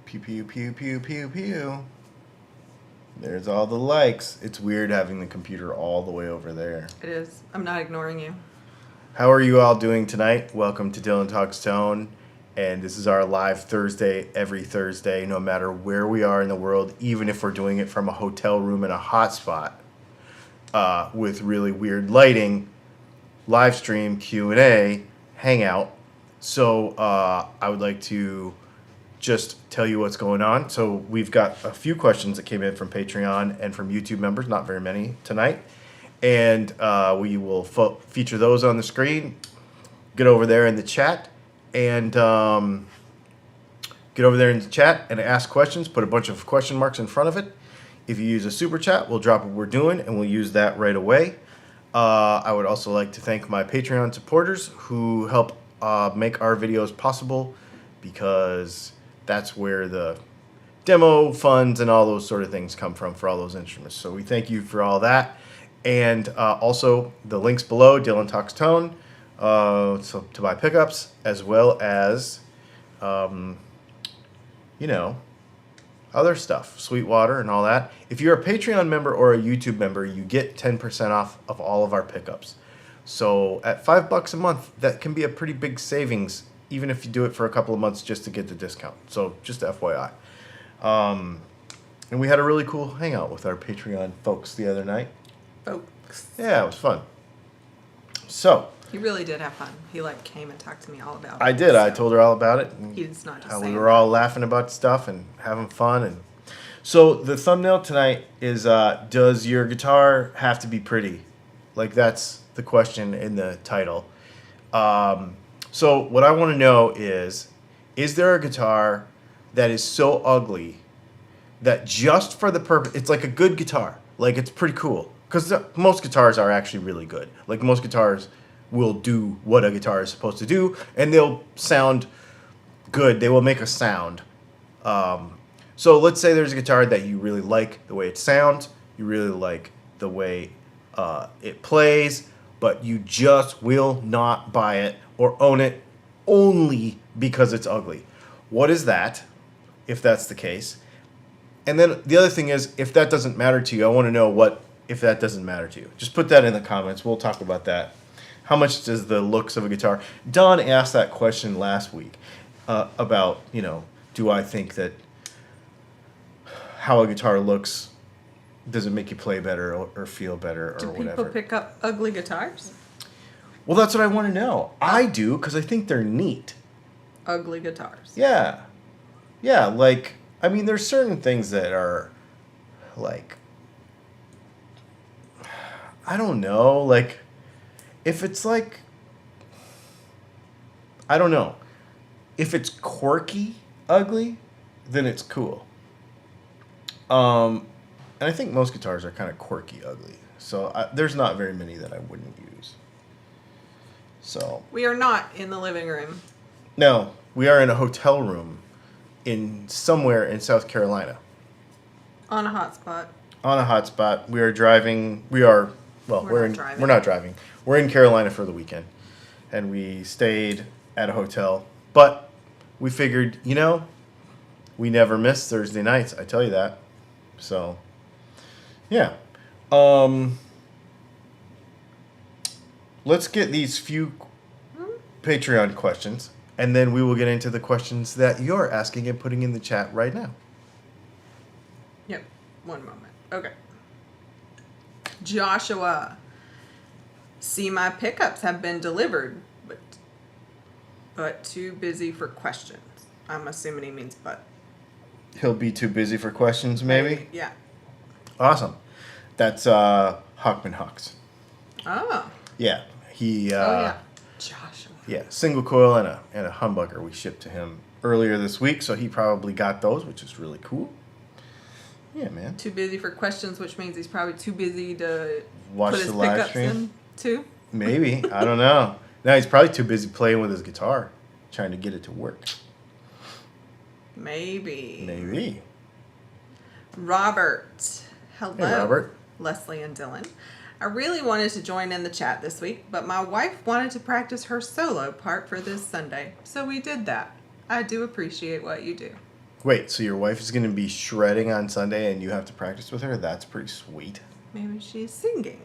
Pew, pew, pew, pew, pew, pew. There's all the likes. It's weird having the computer all the way over there. It is. I'm not ignoring you. How are you all doing tonight? Welcome to Dylan Talks Tone. And this is our live Thursday, every Thursday, no matter where we are in the world, even if we're doing it from a hotel room in a hotspot with really weird lighting, live stream, Q&A, hangout. So I would like to just tell you what's going on. So we've got a few questions that came in from Patreon and from YouTube members, not very many tonight. And we will feature those on the screen. Get over there in the chat and ask questions. Put a bunch of question marks in front of it. If you use a super chat, we'll drop what we're doing and we'll use that right away. I would also like to thank my Patreon supporters who help make our videos possible, because that's where the demo funds and all those sort of things come from for all those instruments. So we thank you for all that. And also the links below, Dylan Talks Tone, so to buy pickups, as well as, other stuff, Sweetwater and all that. If you're a Patreon member or a YouTube member, you get 10% off of all of our pickups. So at $5 a month, that can be a pretty big savings, even if you do it for a couple of months just to get the discount. So just FYI. And we had a really cool hangout with our Patreon folks the other night. Folks. Yeah, it was fun. So. He really did have fun. He came and talked to me all about it. I did. So I told her all about it. He's not just how saying we were all laughing about stuff and having fun. And so the thumbnail tonight is, does your guitar have to be pretty? That's the question in the title. So what I want to know is there a guitar that is so ugly that just for the purpose, it's like a good guitar, it's pretty cool, because most guitars are actually really good. Most guitars will do what a guitar is supposed to do, and they'll sound good. They will make a sound. So let's say there's a guitar that you really like the way it sounds, you really like the way it plays, but you just will not buy it or own it only because it's ugly. What is that, if that's the case? And then the other thing is, if that doesn't matter to you, I want to know what if that doesn't matter to you. Just put that in the comments. We'll talk about that. How much does the looks of a guitar... Don asked that question last week about, do I think that how a guitar looks, does it make you play better or feel better or whatever? Do people pick up ugly guitars? Well, that's what I want to know. I do, because I think they're neat. Ugly guitars. Yeah. Yeah, there's certain things that are, I don't know, if it's I don't know. If it's quirky ugly, then it's cool. And I think most guitars are kind of quirky ugly. So there's not very many that I wouldn't use. So we are not in the living room. No, we are in a hotel room somewhere in South Carolina. On a hotspot. On a hotspot. We are driving. We're not driving. We're in Carolina for the weekend, and we stayed at a hotel. But we figured, we never miss Thursday nights. I tell you that. So, yeah. Let's get these few Patreon questions, and then we will get into the questions that you're asking and putting in the chat right now. Yep. One moment. Okay. Joshua. See, my pickups have been delivered, but too busy for questions. I'm assuming he means but. He'll be too busy for questions, maybe? Yeah. Awesome. That's Hawkman Hawks. Oh. Yeah. He. Yeah. Joshua. Yeah, single coil and a humbucker we shipped to him earlier this week, so he probably got those, which is really cool. Yeah, man. Too busy for questions, which means he's probably too busy to watch put his the live pickups stream. in too. Maybe. I don't know. No, he's probably too busy playing with his guitar, trying to get it to work. Maybe. Robert. Hello. Hey, Robert. Leslie and Dylan. I really wanted to join in the chat this week, but my wife wanted to practice her solo part for this Sunday, so we did that. I do appreciate what you do. Wait, so your wife is going to be shredding on Sunday and you have to practice with her? That's pretty sweet. Maybe she's singing.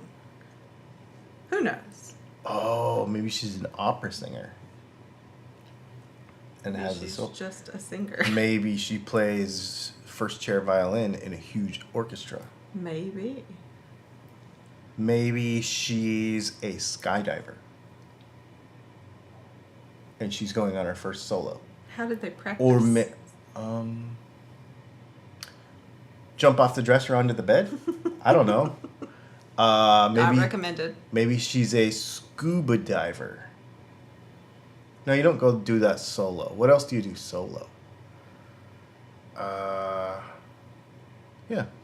Who knows? Oh, maybe she's an opera singer. And Maybe has she's a just a singer. Maybe she plays first chair violin in a huge orchestra. Maybe. Maybe she's a skydiver. And she's going on her first solo. How did they practice? Or jump off the dresser onto the bed? I don't know. Maybe Not recommended. Maybe she's a scuba diver. No, you don't go do that solo. What else do you do solo? Yeah,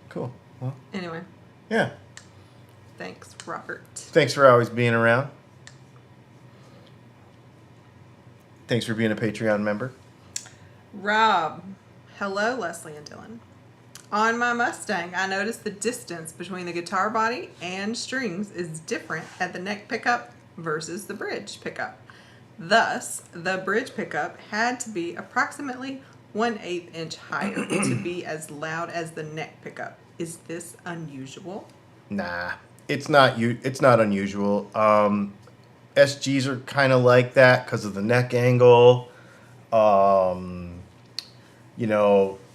cool. Well, Anyway, yeah. thanks, Robert. Thanks for always being around. Thanks for being a Patreon member. Rob. Hello, Leslie and Dylan. On my Mustang, I noticed the distance between the guitar body and strings is different at the neck pickup versus the bridge pickup. Thus, the bridge pickup had to be approximately 1/8 inch higher to be as loud as the neck pickup. Is this unusual? Nah, it's not unusual. SGs are kind of like that because of the neck angle.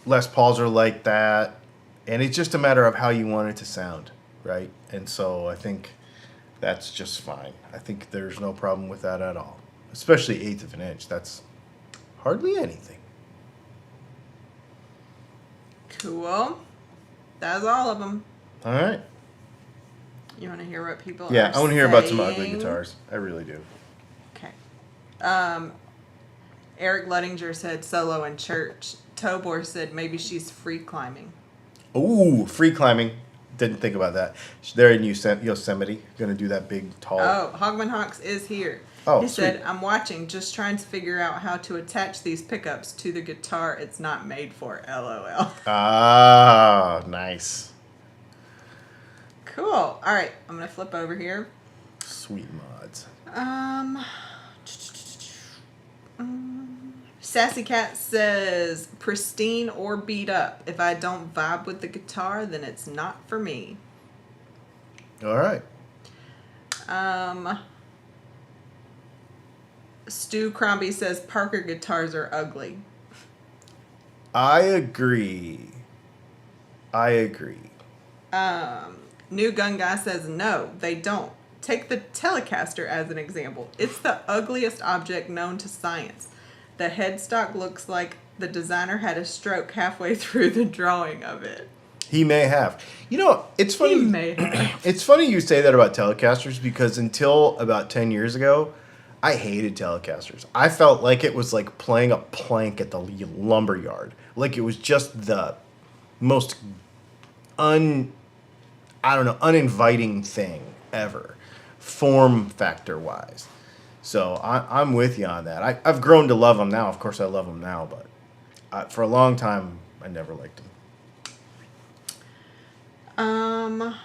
Les Pauls are like that, and it's just a matter of how you want it to sound, right? And so I think that's just fine. I think there's no problem with that at all, especially 1/8 of an inch. That's hardly anything. Cool. That's all of them. All right. You want to hear what people Yeah, are I want to hear about some ugly saying? guitars. I really do. Okay. Eric Luttinger said solo in church. Tobor said maybe she's free climbing. Ooh, free climbing. Didn't think about that. They're in Yosemite. Going to do that big, tall. Oh, Hogman Hawks is here. Oh, he said, sweet. I'm watching, just trying to figure out how to attach these pickups to the guitar it's not made for. LOL. Ah, nice. Cool. All right, I'm going to flip over here. Sweet mods. Sassy Cat says, pristine or beat up. If I don't vibe with the guitar, then it's not for me. All right. Stu Crombie says Parker guitars are ugly. I agree. New Gun Guy says no, they don't. Take the Telecaster as an example. It's the ugliest object known to science. The headstock looks like the designer had a stroke halfway through the drawing of it. He may have. You know, it's funny. He may have. It's funny you say that about Telecasters because until about 10 years ago, I hated Telecasters. I felt like it was like playing a plank at the lumber yard. Like it was just the most uninviting thing ever, form factor wise. So I'm with you on that. I've grown to love them now. Of course, I love them now, but for a long time, I never liked them.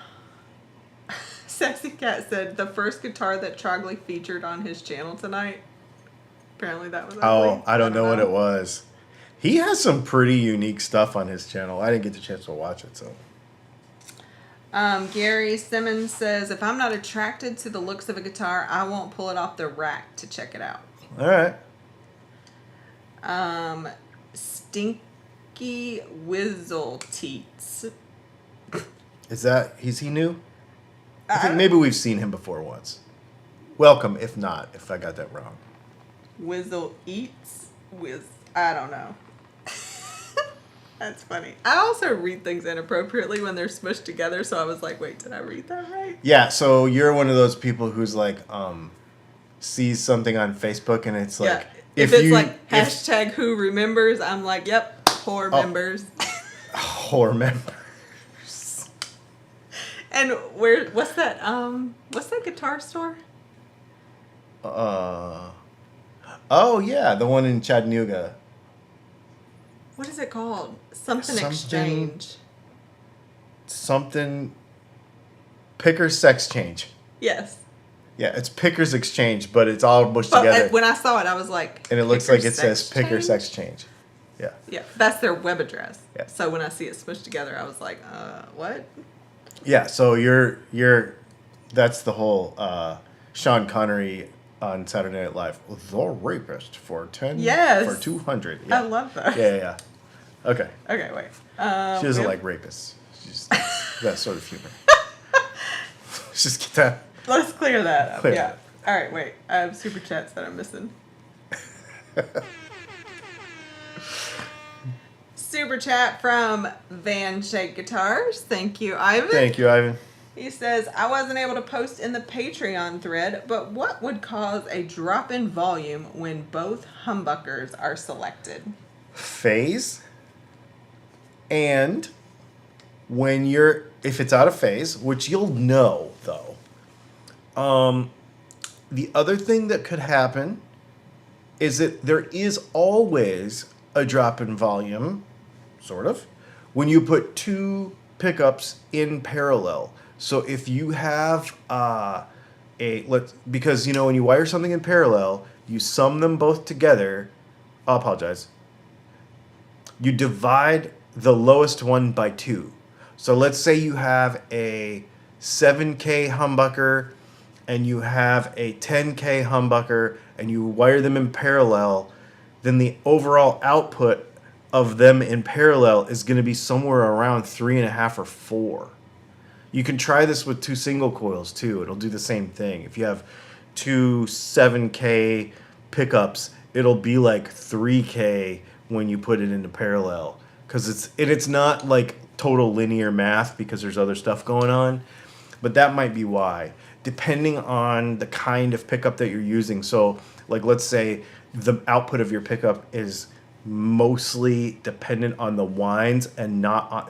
Sassy Cat said the first guitar that Trogley featured on his channel tonight. Apparently that was ugly. Oh, I don't know what it was. He has some pretty unique stuff on his channel. I didn't get the chance to watch it, so. Gary Simmons says, if I'm not attracted to the looks of a guitar, I won't pull it off the rack to check it out. All right. Stinky Whizzle Teats. Is he new? I think maybe we've seen him before once. Welcome, if not, if I got that wrong. Whizzle Eats? I don't know. That's funny. I also read things inappropriately when they're smushed together, so I was like, wait, did I read that right? Yeah, so you're one of those people who's like, sees something on Facebook and it's like, if it's like hashtag who remembers, I'm like, yep, whore members. Whore members. And what's that guitar store? Oh yeah, the one in Chattanooga. What is it called? Something Exchange. Something. Pickers Sex Change. Yes. Yeah, it's Pickers Exchange, but it's all mushed together. When I saw it, I was like, and it looks like it says Picker Sex Change. Yeah. Yeah, that's their web address. Yeah. So when I see it smushed together, I was like, what? Yeah, so you're that's the whole Sean Connery on Saturday Night Live. The rapist for Yes. for 200. I love that. Yeah. Okay. Okay, wait. She doesn't like rapists. She's that sort of humor. Let's just get that. Let's clear that up. Clear Yeah. that. All right, wait. I have super chats that I'm missing. Super chat from Van Shake Guitars. Thank you, Ivan. Thank you, Ivan. He says, I wasn't able to post in the Patreon thread, but what would cause a drop in volume when both humbuckers are selected? Phase. And if it's out of phase, which you'll know though, the other thing that could happen is that there is always a drop in volume, sort of, when you put two pickups in parallel. So if you have because when you wire something in parallel, you sum them both together. I'll apologize. You divide the lowest one by 2. So let's say you have a 7K humbucker and you have a 10K humbucker and you wire them in parallel, then the overall output of them in parallel is going to be somewhere around 3.5 or 4. You can try this with 2 single coils too. It'll do the same thing. If you have 2 7K pickups, it'll be like 3K when you put it into parallel, because it's not like total linear math because there's other stuff going on, but that might be why, depending on the kind of pickup that you're using. So like let's say the output of your pickup is mostly dependent on the winds and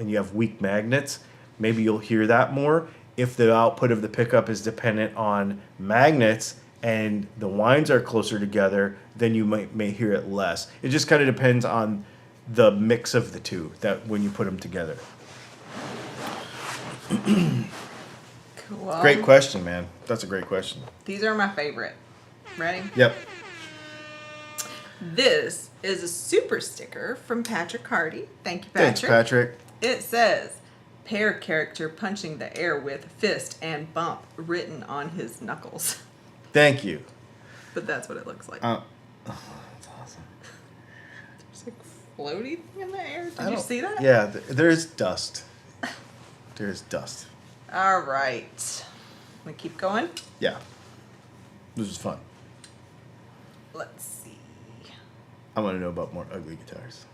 you have weak magnets, maybe you'll hear that more. If the output of the pickup is dependent on magnets and the winds are closer together, then you may hear it less. It just kind of depends on the mix of the two that when you put them together. Cool. Great question, man. That's a great question. These are my favorite. Ready? Yep. This is a super sticker from Patrick Hardy. Thank you, Patrick. Thanks, Patrick. It says, pair character punching the air with fist and bump written on his knuckles. Thank you. But that's what it looks like. That's awesome. There's like floaty thing in the air. Did you see that? Yeah, there's dust. There's dust. All right. We keep going. Yeah. This is fun. Let's see. I want to know about more ugly guitars.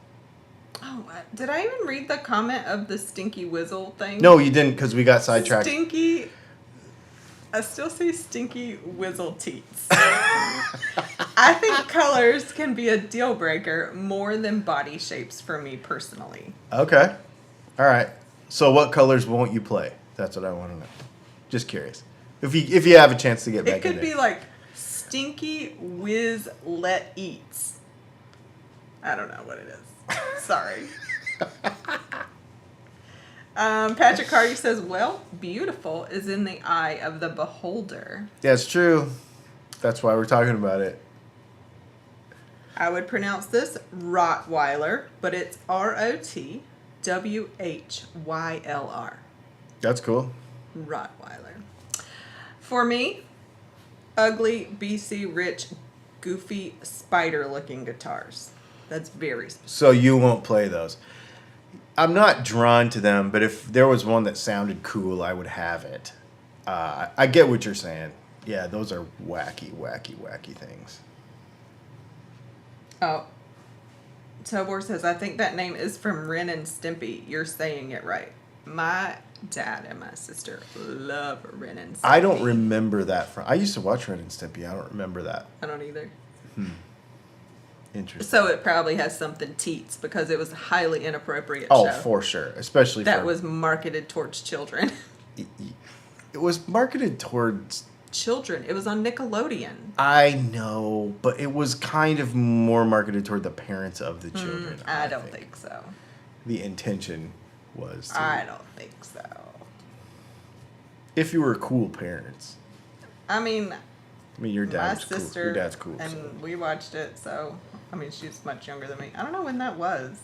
Oh, did I even read the comment of the Stinky Whizzle thing? No, you didn't, because we got sidetracked. Stinky. I still say Stinky Whizzle teats. I think colors can be a deal breaker more than body shapes for me personally. Okay. All right. So what colors won't you play? That's what I want to know. Just curious. If you have a chance to get back in It could there. be like Stinky Whiz Let Eats. I don't know what it is. Sorry. Patrick Hardy says, well, beautiful is in the eye of the beholder. That's true. That's why we're talking about it. I would pronounce this Rottweiler, but it's Rotwhyler. That's cool. Rottweiler. For me, ugly, BC rich, goofy, spider-looking guitars. That's very specific. So you won't play those. I'm not drawn to them, but if there was one that sounded cool, I would have it. I get what you're saying. Yeah, those are wacky, wacky, wacky things. Oh. Tobor says, I think that name is from Ren and Stimpy. You're saying it right. My dad and my sister love Ren and Stimpy. I don't remember that from. I used to watch Ren and Stimpy. I don't remember that. I don't either. Interesting. So it probably has something teats because it was a highly inappropriate Oh, show. for sure. Especially That for, was marketed towards children. It was marketed towards. Children. It was on Nickelodeon. I know, but it was kind of more marketed toward the parents of the children. I don't think so. The intention was. I don't think so. If you were cool parents. I mean, I mean, your My dad's cool. sister Your dad's cool. and So. we watched it. So I mean, she's much younger than me. I don't know when that was.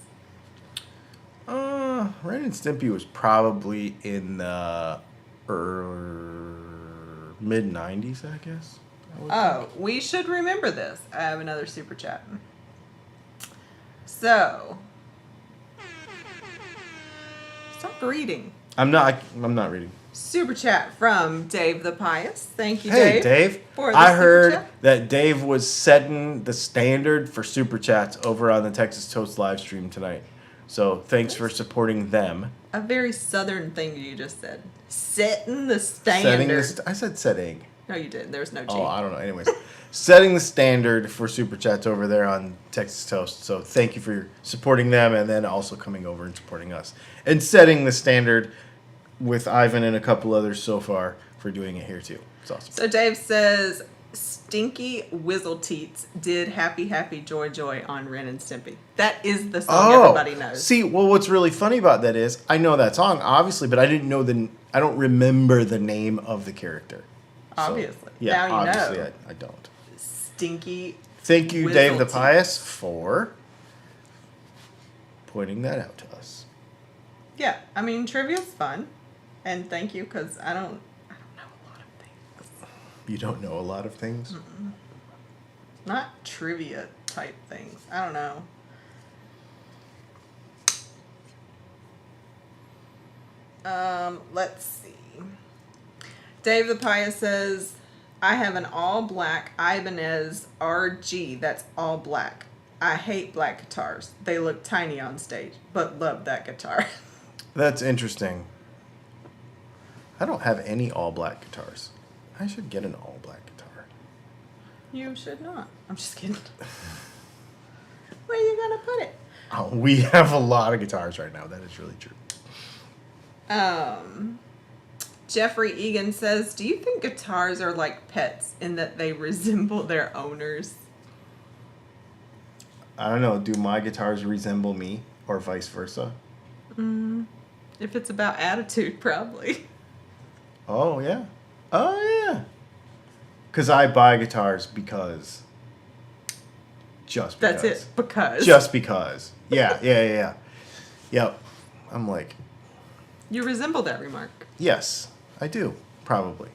Ren and Stimpy was probably in the mid 90s, I guess. Oh, we should remember this. I have another super chat. So, stop reading. I'm not reading. Super chat from Dave the Pious. Thank you, Hey, Dave. Dave. For the I super heard chat. that Dave was setting the standard for super chats over on the Texas Toast live stream tonight. So thanks for supporting them. A very southern thing you just said. Setting the Setting standard. I said setting. No, you didn't. There was no G. Oh, I don't know. Anyways, setting the standard for super chats over there on Texas Toast. So thank you for supporting them and then also coming over and supporting us. And setting the standard with Ivan and a couple others so far for doing it here too. It's awesome. So Dave says, Stinky Whizzleteats did Happy Happy Joy Joy on Ren and Stimpy. That is the song everybody knows. See, well, what's really funny about that is I know that song, obviously, but I don't remember the name of the character. So, Obviously. yeah, Now you obviously know. I don't. Stinky. Thank you, Dave the Whizzleteats. Pious, for pointing that out to us. Yeah, I mean, trivia's fun. And thank you, because I don't know a lot of things. You don't know a lot of things? Not trivia type things. I don't know. Let's see. Dave the Pious says, I have an all black Ibanez RG that's all black. I hate black guitars. They look tiny on stage, but love that guitar. That's interesting. I don't have any all-black guitars. I should get an all-black guitar. You should not. I'm just kidding. Where are you going to put it? Oh, we have a lot of guitars right now. That is really true. Jeffrey Egan says, do you think guitars are like pets in that they resemble their owners? I don't know. Do my guitars resemble me or vice versa? If it's about attitude, probably. Oh, yeah. Oh, yeah. Because I buy guitars because. Just because. That's it. Because. Just because. Yeah. Yep. I'm like, You resemble that remark. yes, I do. Probably.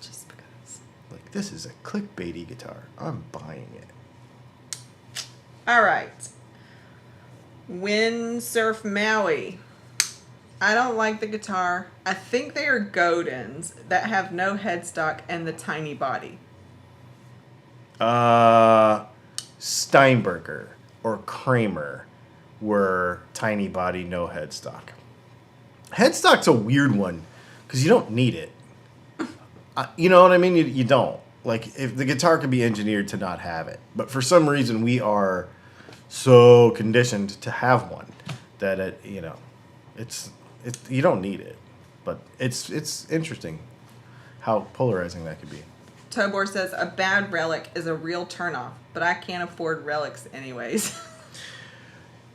Just because. Like, this is a clickbaity guitar. I'm buying it. All right. Windsurf Maui. I don't like the guitar. I think they are Godins that have no headstock and the tiny body. Steinberger or Kramer were tiny body, no headstock. Headstock's a weird one because you don't need it. You know what I mean? You don't. Like, if the guitar could be engineered to not have it. But for some reason, we are so conditioned to have one that it's you don't need it. But it's interesting how polarizing that could be. Tobor says, a bad relic is a real turnoff, but I can't afford relics anyways.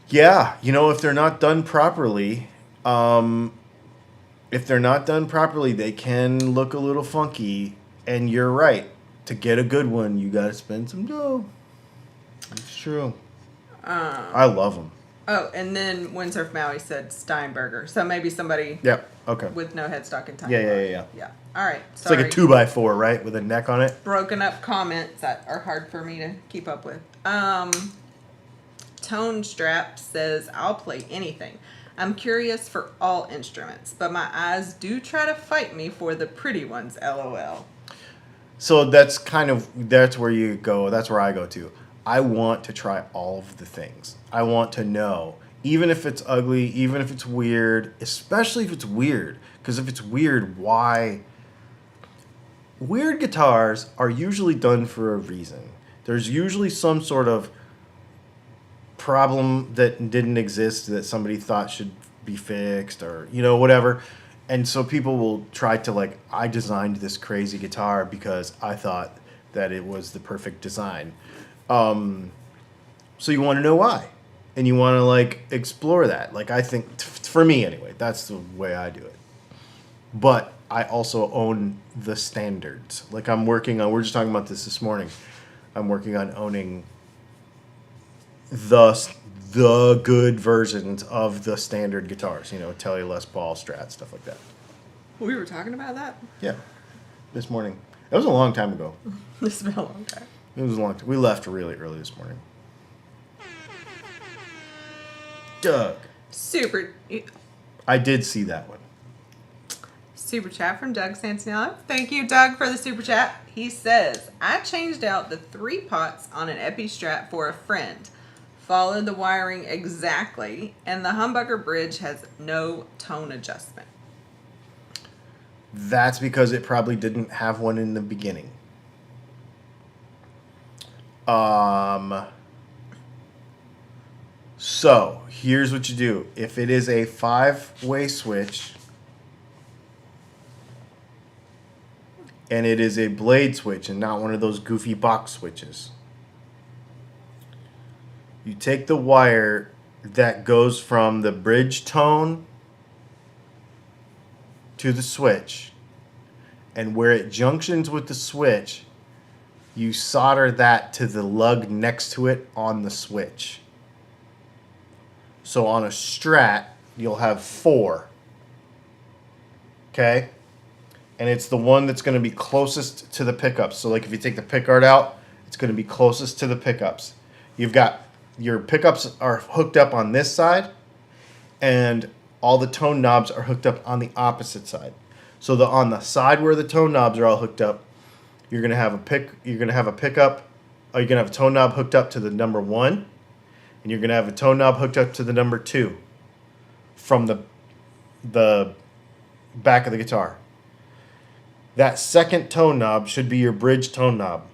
Yeah, if they're not done properly, they can look a little funky. And you're right. To get a good one, you got to spend some dough. It's true. I love them. Oh, and then Windsurf Maui said Steinberger. So maybe somebody Yep. Okay. with no headstock and tiny Yeah. body. Yeah. All right. It's like a 2x4, right, with a neck on it. Broken up comments that are hard for me to keep up with. Tone Strap says, I'll play anything. I'm curious for all instruments, but my eyes do try to fight me for the pretty ones, LOL. So that's where you go. That's where I go to. I want to try all of the things. I want to know, even if it's ugly, even if it's weird, especially if it's weird. Because if it's weird, why? Weird guitars are usually done for a reason. There's usually some sort of problem that didn't exist that somebody thought should be fixed or, whatever. And so people will try to I designed this crazy guitar because I thought that it was the perfect design. So you want to know why. And you want to explore that. I think, for me anyway, that's the way I do it. But I also own the standards. Like I'm working on. We're just talking about this morning. I'm working on owning the good versions of the standard guitars. You know, Tele, Les Paul, Strat, stuff like that. We were talking about that. Yeah, this morning. It was a long time ago. It's been a long time. It was a long time. We left really early this morning. Doug. I did see that one. Super chat from Doug Santinello. Thank you, Doug, for the super chat. He says, I changed out the 3 pots on an Epi Strat for a friend. Followed the wiring exactly, and the humbucker bridge has no tone adjustment. That's because it probably didn't have one in the beginning. So, here's what you do. If it is a 5-way switch, and it is a blade switch and not one of those goofy box switches, you take the wire that goes from the bridge tone to the switch, and where it junctions with the switch, you solder that to the lug next to it on the switch. So on a Strat, you'll have 4. Okay? And it's the one that's going to be closest to the pickups. So like if you take the pickguard out, it's going to be closest to the pickups. You've got your pickups are hooked up on this side, and all the tone knobs are hooked up on the opposite side. So on the side where the tone knobs are all hooked up, you're going to have a tone knob hooked up to the number 1, and you're going to have a tone knob hooked up to the number 2 from the back of the guitar. That second tone knob should be your bridge tone knob.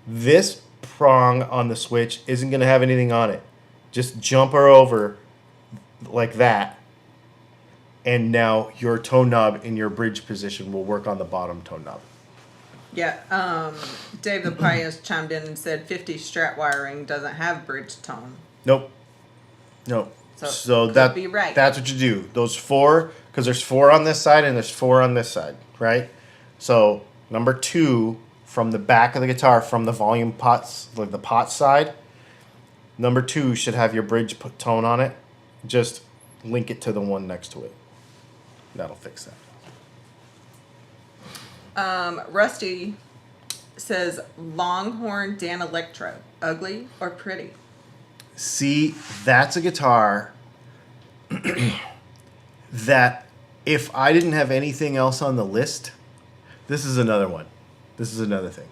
This prong on the switch isn't going to have anything on it. Just jump her over like that, and now your tone knob in your bridge position will work on the bottom tone knob. Yeah, Dave the Pious chimed in and said 50 Strat wiring doesn't have bridge tone. Nope. So that be right. That's what you do. Those 4, because there's 4 on this side and there's 4 on this side, right? So number 2 from the back of the guitar, from the volume pots, like the pot side, number 2 should have your bridge tone on it. Just link it to the one next to it. That'll fix that. Rusty says Longhorn Dan Electro, ugly or pretty? See, that's a guitar that if I didn't have anything else on the list, this is another one. This is another thing.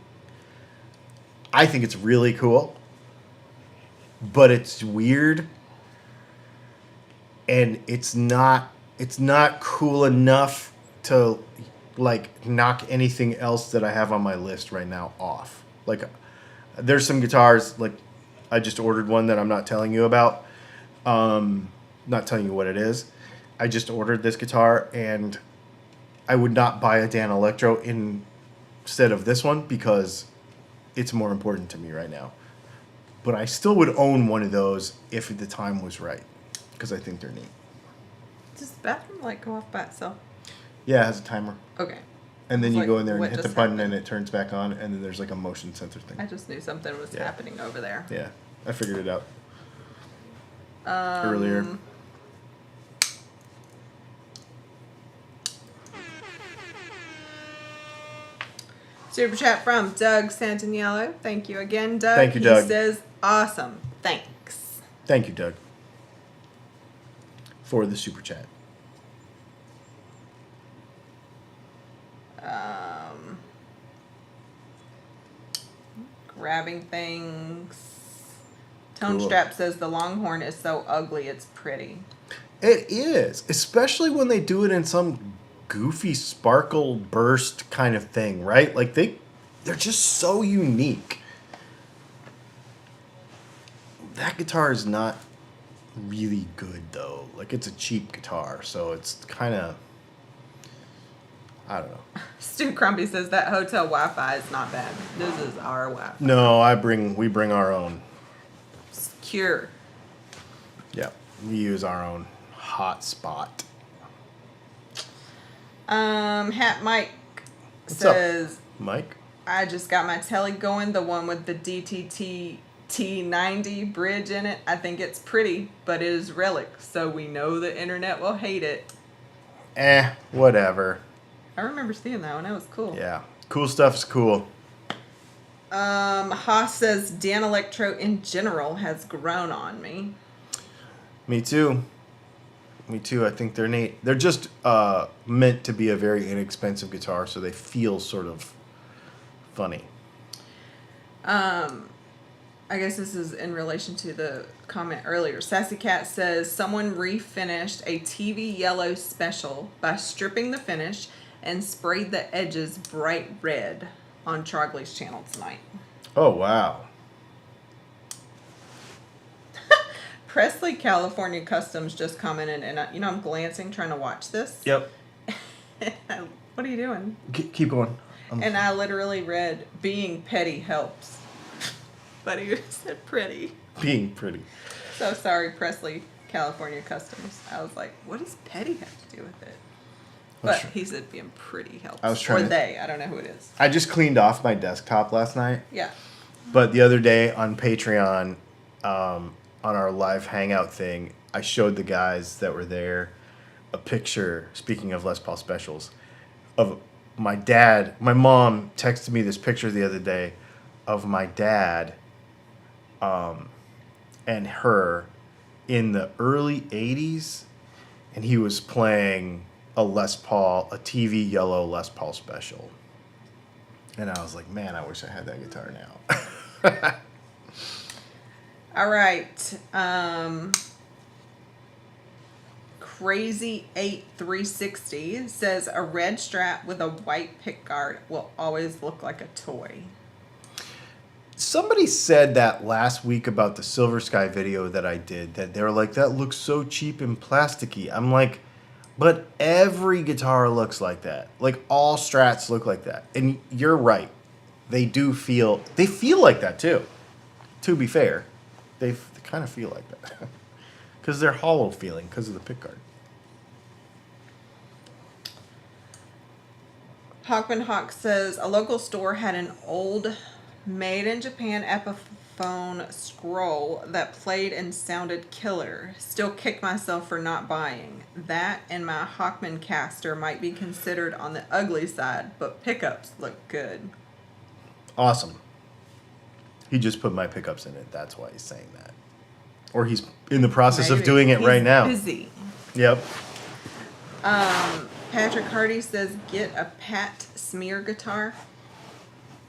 I think it's really cool, but it's weird, and it's not cool enough to like knock anything else that I have on my list right now off. Like there's some guitars, like I just ordered one that I'm not telling you about. Not telling you what it is. I just ordered this guitar, and I would not buy a Dan Electro instead of this one because it's more important to me right now. But I still would own one of those if the time was right, because I think they're neat. Does the bathroom light go off by itself? Yeah, it has a timer. Okay. And then you go in there and what hit the just button happened? and it turns back on, and then there's like a motion sensor thing. I just knew something was happening over there. Yeah, I figured it out earlier. Super chat from Doug Santinello. Thank you again, Doug. Thank you, Doug. He says, awesome. Thanks. Thank you, Doug, for the super chat. Grabbing things. Tone Cool. Strap says the Longhorn is so ugly, it's pretty. It is, especially when they do it in some goofy sparkle burst kind of thing, right? Like they're just so unique. That guitar is not really good though. Like it's a cheap guitar, so it's kind of, I don't know. Stu Crumpy says that hotel Wi-Fi is not bad. This is our Wi-Fi. No, we bring our own. Secure. Yeah, we use our own hotspot. Hat Mike What's up, says, Mike? I just got my telly going, the one with the DTT T90 bridge in it. I think it's pretty, but it is Relic, so we know the internet will hate it. Whatever. I remember seeing that one. That was cool. Yeah. Cool stuff is cool. Haas says Dan Electro in general has grown on me. Me too. Me too. I think they're neat. They're just meant to be a very inexpensive guitar, so they feel sort of funny. I guess this is in relation to the comment earlier. Sassy Cat says someone refinished a TV yellow special by stripping the finish and sprayed the edges bright red on Trogley's channel tonight. Oh, wow. Presley California Customs just commented, and I'm glancing, trying to watch this. Yep. What are you doing? Keep going. And I literally read, being petty helps. But he said pretty. Being pretty. So sorry, Presley California Customs. I was like, what does petty have to do with it? But he said being pretty helps. I was trying or they. I don't know who it is. I just cleaned off my desktop last night. Yeah. But the other day on Patreon, on our live hangout thing, I showed the guys that were there a picture, speaking of Les Paul specials, of my dad. My mom texted me this picture the other day of my dad and her in the early 80s, and he was playing a Les Paul, a TV yellow Les Paul special. And I was like, man, I wish I had that guitar now. All right. Crazy 8360 says a red Strat with a white pickguard will always look like a toy. Somebody said that last week about the Silver Sky video that I did, that they were like, that looks so cheap and plasticky. I'm like, but every guitar looks like that. Like all Strats look like that. And you're right. They feel like that too. To be fair, they kind of feel like that. Because they're hollow feeling because of the pickguard. Hawkman Hawk says a local store had an old made in Japan Epiphone scroll that played and sounded killer. Still kick myself for not buying. That and my Hawkman caster might be considered on the ugly side, but pickups look good. Awesome. He just put my pickups in it. That's why he's saying that. Or he's in the process of doing it right now. Busy. Yep. Patrick Hardy says get a Pat Smear guitar.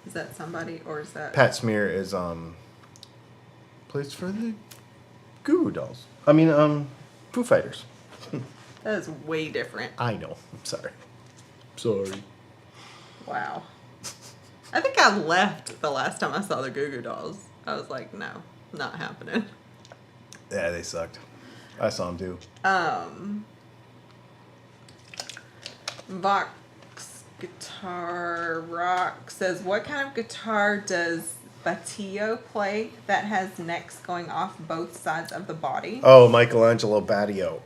Is that somebody or is that Pat Smear is plays for the Goo Goo Dolls. I mean Foo Fighters. That is way different. I know. I'm sorry. Sorry. Wow. I think I left the last time I saw the Goo Goo Dolls. I was like, no, not happening. Yeah, they sucked. I saw them too. Vox Guitar Rock says, what kind of guitar does Battio play that has necks going off both sides of the body? Oh, Michelangelo Battio,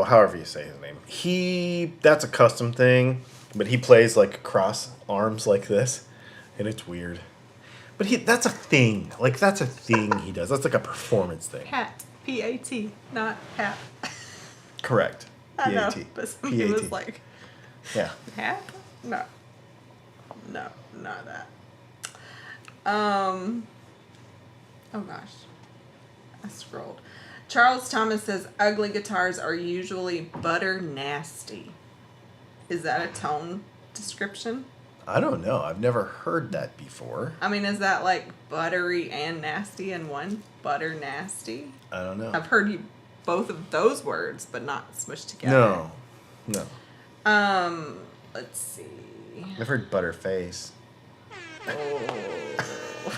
however you say his name. That's a custom thing, but he plays like cross arms like this, and it's weird. But that's a thing. Like, that's a thing he does. That's like a performance thing. Pat. P-A-T, not Pat. Correct. I know, P-A-T. but somebody was like, yeah. Pat? No. No, not that. Oh gosh. I scrolled. Charles Thomas says ugly guitars are usually butter nasty. Is that a tone description? I don't know. I've never heard that before. I mean, is that like buttery and nasty in one? Butter nasty? I don't know. I've heard you both of those words, but not smushed together. No. Let's see. I've heard Butterface. Oh.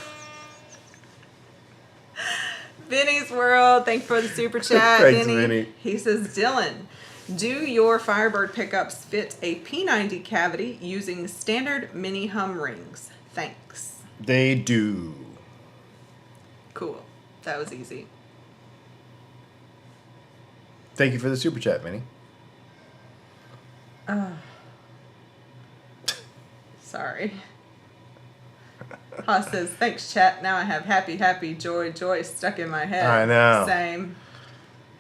Vinny's World, thanks for the super chat. Thanks, Vinny. He says, Dylan, do your Firebird pickups fit a P90 cavity using standard mini hum rings? Thanks. They do. Cool. That was easy. Thank you for the super chat, Vinny. Sorry. Haas says, thanks, chat. Now I have happy, happy, joy, joy stuck in my head. I know. Same.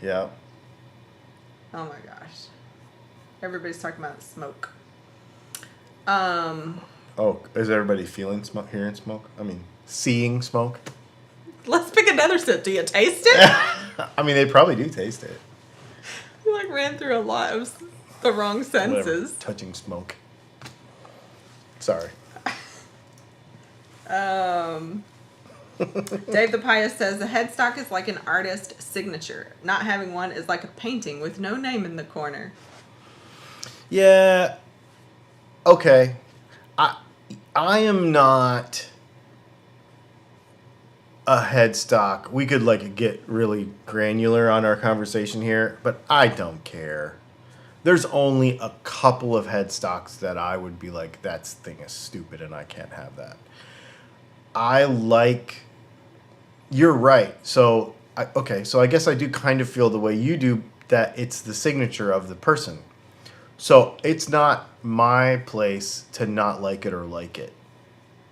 Yeah. Oh my gosh. Everybody's talking about smoke. Oh, is everybody feeling smoke, hearing smoke? I mean, seeing smoke? Let's pick another sip. Do you taste it? I mean, they probably do taste it. You like ran through a lot of the wrong senses. Whatever. Touching smoke. Sorry. Dave the Pious says the headstock is like an artist's signature. Not having one is like a painting with no name in the corner. Yeah. Okay. I am not a headstock. We could like get really granular on our conversation here, but I don't care. There's only a couple of headstocks that I would be like, that thing is stupid and I can't have that. You're right. So I guess I do kind of feel the way you do, that it's the signature of the person. So it's not my place to not like it or like it,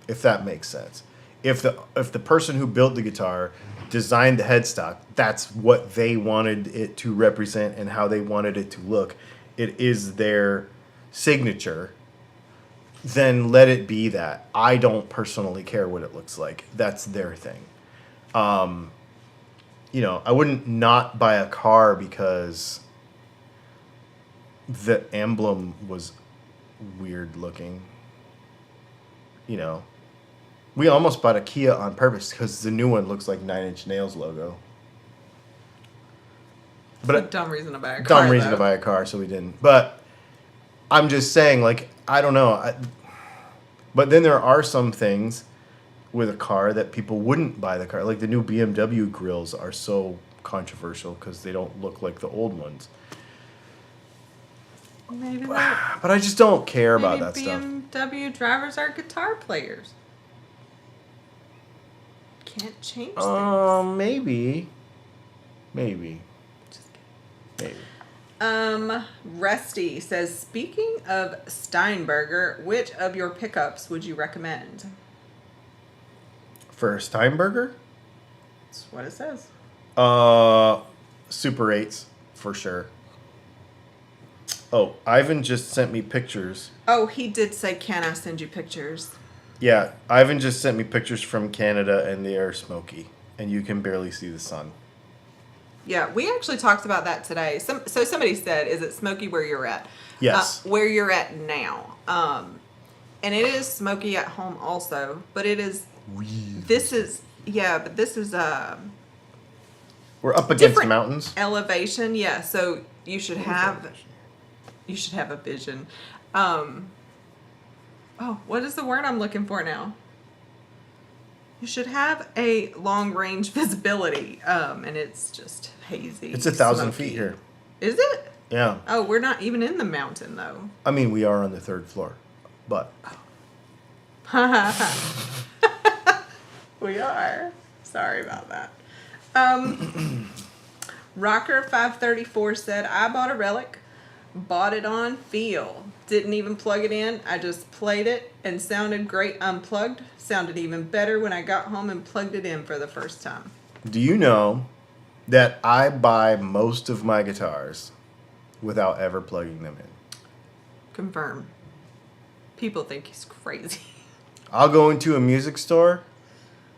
if that makes sense. If the person who built the guitar designed the headstock, that's what they wanted it to represent and how they wanted it to look. It is their signature. Then let it be that. I don't personally care what it looks like. That's their thing. I wouldn't not buy a car because the emblem was weird looking. We almost bought a Kia on purpose because the new one looks like Nine Inch Nails logo. But It's a dumb reason to buy a car. Dumb reason to buy a car, so we didn't. But I'm just saying, like, I don't know. But then there are some things with a car that people wouldn't buy the car. Like the new BMW grills are so controversial because they don't look like the old ones. Maybe that. But I just don't care about that Maybe stuff. BMW drivers are guitar players. Can't change things. Maybe. Just kidding. Rusty says, speaking of Steinberger, which of your pickups would you recommend? For Steinberger? That's what it says. Super 8s, for sure. Oh, Ivan just sent me pictures. Oh, he did say, can I send you pictures? Yeah, Ivan just sent me pictures from Canada, and they are smoky, and you can barely see the sun. Yeah, we actually talked about that today. So somebody said, is it smoky where you're at? Yes. Where you're at now. And it is smoky at home also, but it is... This is... Yeah, but this is... We're up against different mountains. Elevation, yeah, so you should have... You should have a vision. What is the word I'm looking for now? You should have a long range visibility, and it's just hazy. It's 1,000 smoky. feet here. Is it? Yeah. Oh, we're not even in the mountain though. I mean, we are on the 3rd floor, but... We are. Sorry about that. Rocker534 said, I bought a Relic, bought it on feel. Didn't even plug it in. I just played it and sounded great unplugged. Sounded even better when I got home and plugged it in for the first time. Do you know that I buy most of my guitars without ever plugging them in? Confirm. People think he's crazy. I'll go into a music store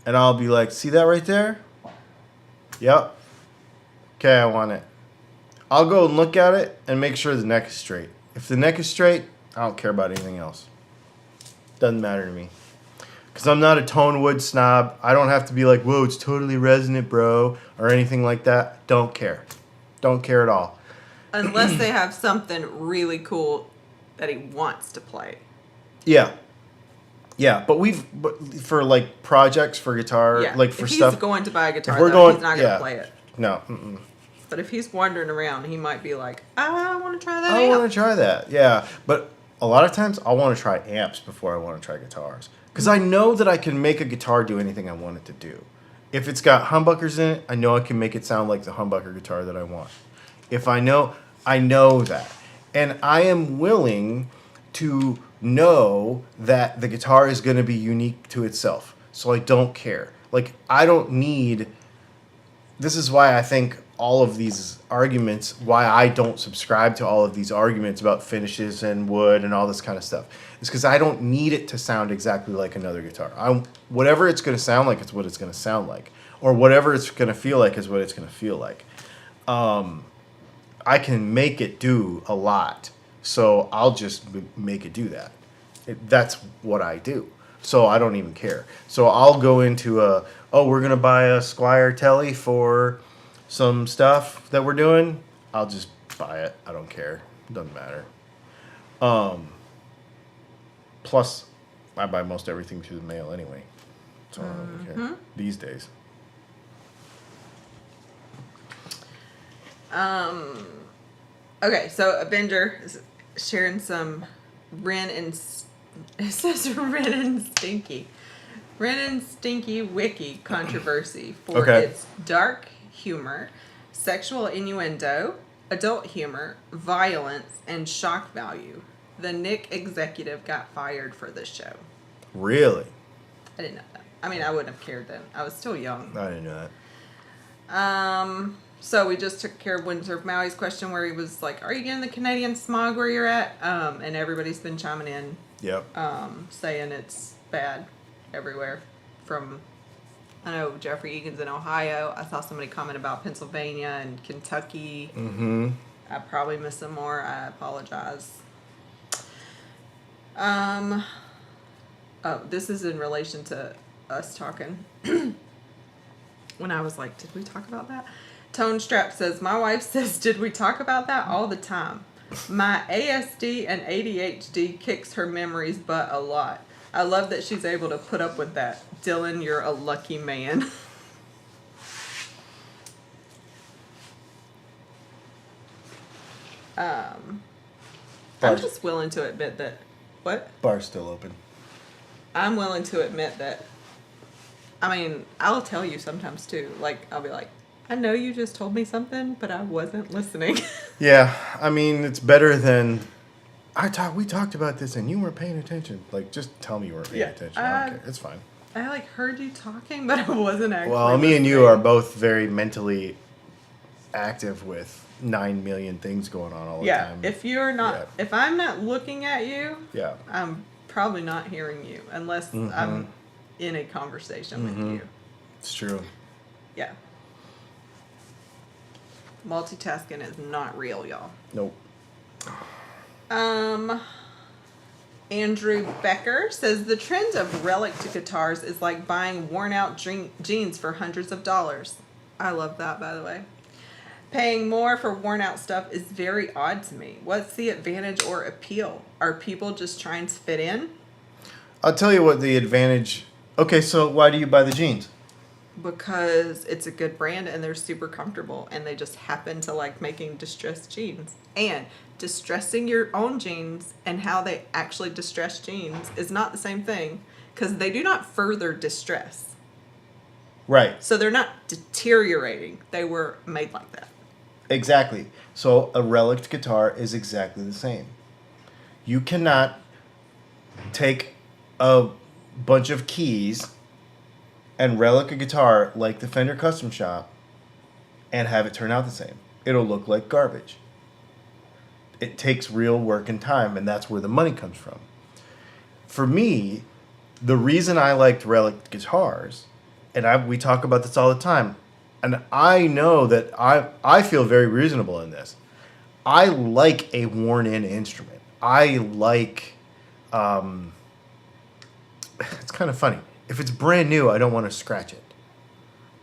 and I'll be like, see that right there? Yep. Okay, I want it. I'll go and look at it and make sure the neck is straight. If the neck is straight, I don't care about anything else. Doesn't matter to me. Because I'm not a tone wood snob. I don't have to be like, whoa, it's totally resonant, bro, or anything like that. Don't care. Don't care at all. Unless they have something really cool that he wants to play. Yeah. Yeah, but for like projects for guitar, Yeah. like for if stuff. he's going to buy a guitar, if we're though, going, he's not going to yeah. play it. No. Mm-mm. But if he's wandering around, he might be like, I want to try that I amp. want to try that. Yeah, but a lot of times I want to try amps before I want to try guitars. Because I know that I can make a guitar do anything I want it to do. If it's got humbuckers in it, I know I can make it sound like the humbucker guitar that I want. If I know that. And I am willing to know that the guitar is going to be unique to itself. So I don't care. Like, I don't need... This is why I think all of these arguments, why I don't subscribe to all of these arguments about finishes and wood and all this kind of stuff, is because I don't need it to sound exactly like another guitar. Whatever it's going to sound like, it's what it's going to sound like. Or whatever it's going to feel like is what it's going to feel like. I can make it do a lot, so I'll just make it do that. That's what I do. So I don't even care. So I'll go into we're going to buy a Squire Telly for some stuff that we're doing. I'll just buy it. I don't care. It doesn't matter. Plus, I buy most everything through the mail anyway. So I don't really care these days. Okay, so Avenger is sharing some Ren and Stinky Wiki controversy for its dark humor, sexual innuendo, adult humor, violence, and shock value. The Nick executive got fired for this show. Really? I didn't know that. I mean, I wouldn't have cared then. I was still young. I didn't know that. So we just took care of Windsor Maui's question where he was like, are you getting the Canadian smog where you're at? And everybody's been chiming in. Yep. Saying it's bad everywhere. From, I know Jeffrey Egan's in Ohio. I saw somebody comment about Pennsylvania and Kentucky. Mm-hmm. I probably missed some more. I apologize. This is in relation to us talking. When I was like, did we talk about that? Tone Strap says, my wife says, did we talk about that all the time? My ASD and ADHD kicks her memories butt a lot. I love that she's able to put up with that. Dylan, you're a lucky man. I'm just willing to admit that. What? Bar's still open. I'm willing to admit that. I mean, I'll tell you sometimes too. Like, I'll be like, I know you just told me something, but I wasn't listening. Yeah, I mean, it's better than we talked about this and you weren't paying attention. Like, just tell me you weren't paying attention. I don't care. It's fine. I like heard you talking, but I wasn't actually. Well, me and you are both very mentally active with 9 million things going on all the time. Yeah, if you're not, if I'm not looking at you, yeah, I'm probably not hearing you unless I'm in a conversation with you. It's true. Yeah. Multitasking is not real, y'all. Nope. Andrew Becker says the trend of relic to guitars is like buying worn out jeans for hundreds of dollars. I love that, by the way. Paying more for worn out stuff is very odd to me. What's the advantage or appeal? Are people just trying to fit in? I'll tell you what the advantage... Okay, so why do you buy the jeans? Because it's a good brand and they're super comfortable and they just happen to like making distressed jeans. And distressing your own jeans and how they actually distress jeans is not the same thing because they do not further distress. Right. So they're not deteriorating. They were made like that. Exactly. So a relic guitar is exactly the same. You cannot take a bunch of keys and relic a guitar like the Fender Custom Shop and have it turn out the same. It'll look like garbage. It takes real work and time, and that's where the money comes from. For me, the reason I liked relic guitars, and we talk about this all the time, and I know that I feel very reasonable in this. I like a worn-in instrument. I like... it's kind of funny. If it's brand new, I don't want to scratch it.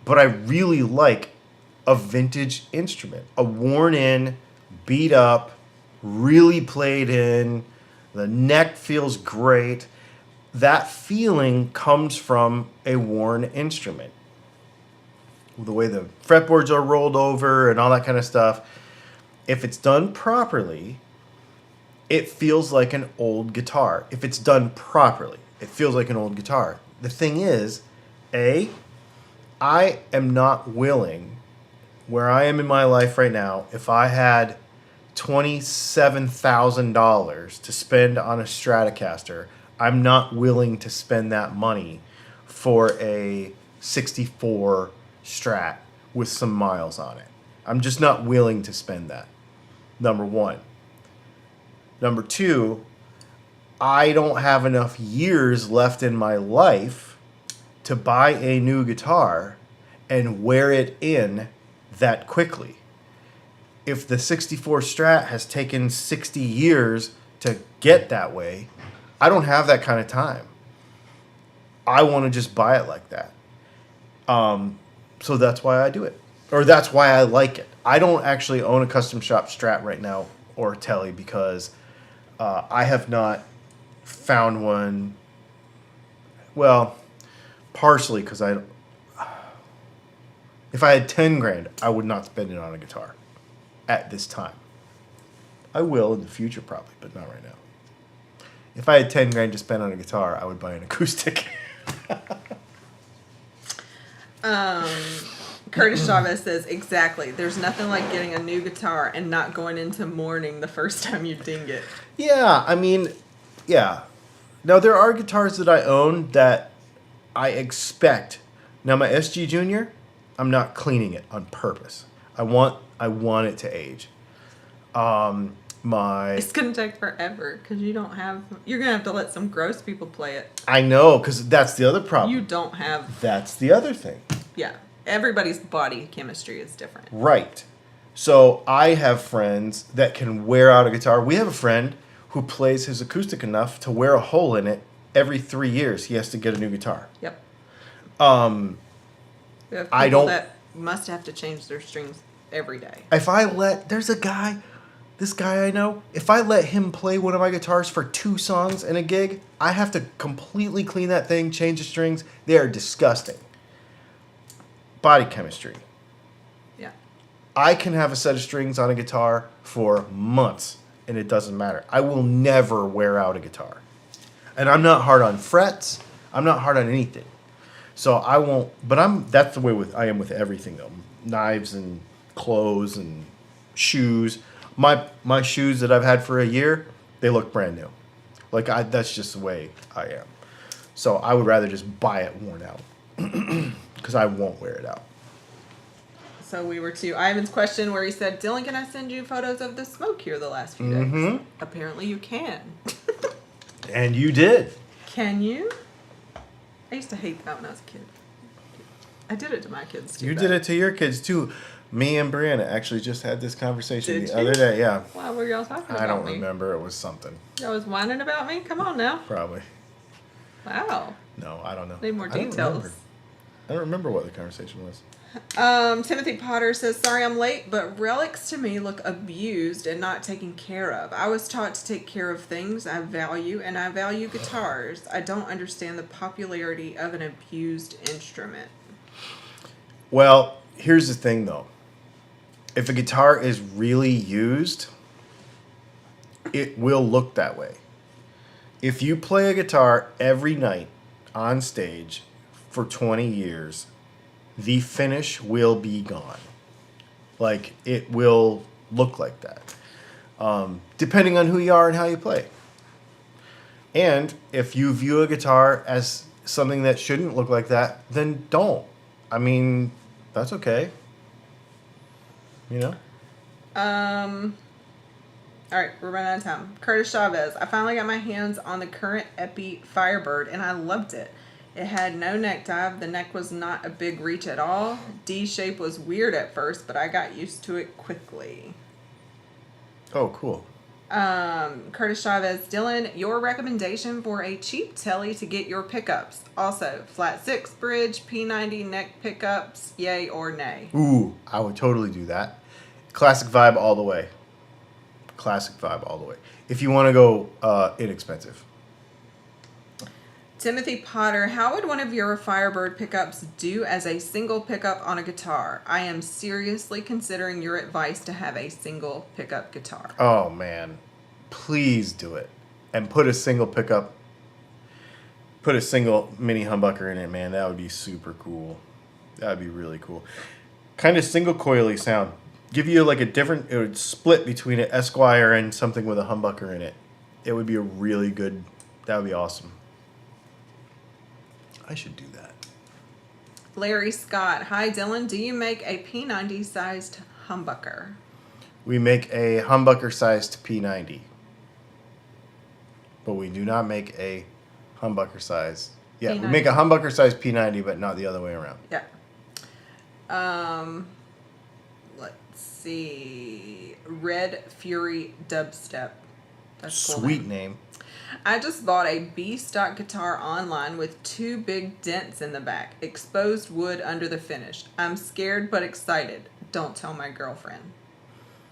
But I really like a vintage instrument. A worn-in, beat-up, really played in, the neck feels great. That feeling comes from a worn instrument. The way the fretboards are rolled over and all that kind of stuff. If it's done properly, it feels like an old guitar. If it's done properly, it feels like an old guitar. The thing is, I am not willing, where I am in my life right now, if I had $27,000 to spend on a Stratocaster, I'm not willing to spend that money for a 64 Strat with some miles on it. I'm just not willing to spend that. Number one. Number two, I don't have enough years left in my life to buy a new guitar and wear it in that quickly. If the 64 Strat has taken 60 years to get that way, I don't have that kind of time. I want to just buy it like that. So that's why I do it. Or that's why I like it. I don't actually own a custom shop Strat right now or Tele because I have not found one. Well, partially because if I had 10 grand, I would not spend it on a guitar at this time. I will in the future probably, but not right now. If I had 10 grand to spend on a guitar, I would buy an acoustic. Curtis Chavez says, exactly. There's nothing like getting a new guitar and not going into mourning the first time you ding it. Yeah, I mean, yeah. Now, there are guitars that I own that I expect. Now, my SG Junior, I'm not cleaning it on purpose. I want it to age. It's going to take forever because you're going to have to let some gross people play it. I know, because that's the other problem. You don't have... That's the other thing. Yeah. Everybody's body chemistry is different. Right. So I have friends that can wear out a guitar. We have a friend who plays his acoustic enough to wear a hole in it every 3 years. He has to get a new guitar. Yep. We have people that must have to change their strings every day. There's this guy I know, if I let him play one of my guitars for 2 songs in a gig, I have to completely clean that thing, change the strings. They are disgusting. Body chemistry. Yeah. I can have a set of strings on a guitar for months, and it doesn't matter. I will never wear out a guitar. And I'm not hard on frets. I'm not hard on anything. So I won't, but that's the way I am with everything though. Knives and clothes and shoes. My shoes that I've had for a year, they look brand new. That's just the way I am. So I would rather just buy it worn out. Because I won't wear it out. So we were to Ivan's question where he said, Dylan, can I send you photos of the smoke here the last few days? Apparently you can. And you did. Can you? I used to hate that when I was a kid. I did it to my kids too. You did it to your kids too. Me and Brianna actually just had this conversation the other day. Yeah. What were y'all talking about? I don't remember. It was something. Y'all was whining about me? Come on now. Probably. Wow. No, I don't know. Need more details. I don't remember what the conversation was. Timothy Potter says, sorry I'm late, but relics to me look abused and not taken care of. I was taught to take care of things I value, and I value guitars. I don't understand the popularity of an abused instrument. Well, here's the thing though. If a guitar is really used, it will look that way. If you play a guitar every night on stage for 20 years, the finish will be gone. It will look like that. Depending on who you are and how you play. And if you view a guitar as something that shouldn't look like that, then don't. I mean, that's okay. You know? All right, we're running out of time. Curtis Chavez. I finally got my hands on the current Epi Firebird, and I loved it. It had no neck dive. The neck was not a big reach at all. D shape was weird at first, but I got used to it quickly. Oh, cool. Curtis Chavez. Dylan, your recommendation for a cheap telly to get your pickups. Also, flat 6 bridge, P90 neck pickups, yay or nay? Ooh, I would totally do that. Classic vibe all the way. Classic vibe all the way. If you want to go inexpensive. Timothy Potter, how would one of your Firebird pickups do as a single pickup on a guitar? I am seriously considering your advice to have a single pickup guitar. Oh, man. Please do it. And put a single pickup, put a single mini humbucker in it, man. That would be super cool. That would be really cool. Kind of single coily sound. give you like a different. It would split between an Esquire and something with a humbucker in it. It would be a really good. That would be awesome. I should do that. Larry Scott. Hi, Dylan. Do you make a P90 sized humbucker? We make a humbucker sized P90, but we do not make a humbucker size. Yeah, P90. we make a humbucker sized P90, but not the other way around. Yeah. Let's see. Red Fury Dubstep. That's a cool Sweet name. I just bought a B stock guitar online with 2 big dents in the back. Exposed wood under the finish. I'm scared but excited. Don't tell my girlfriend.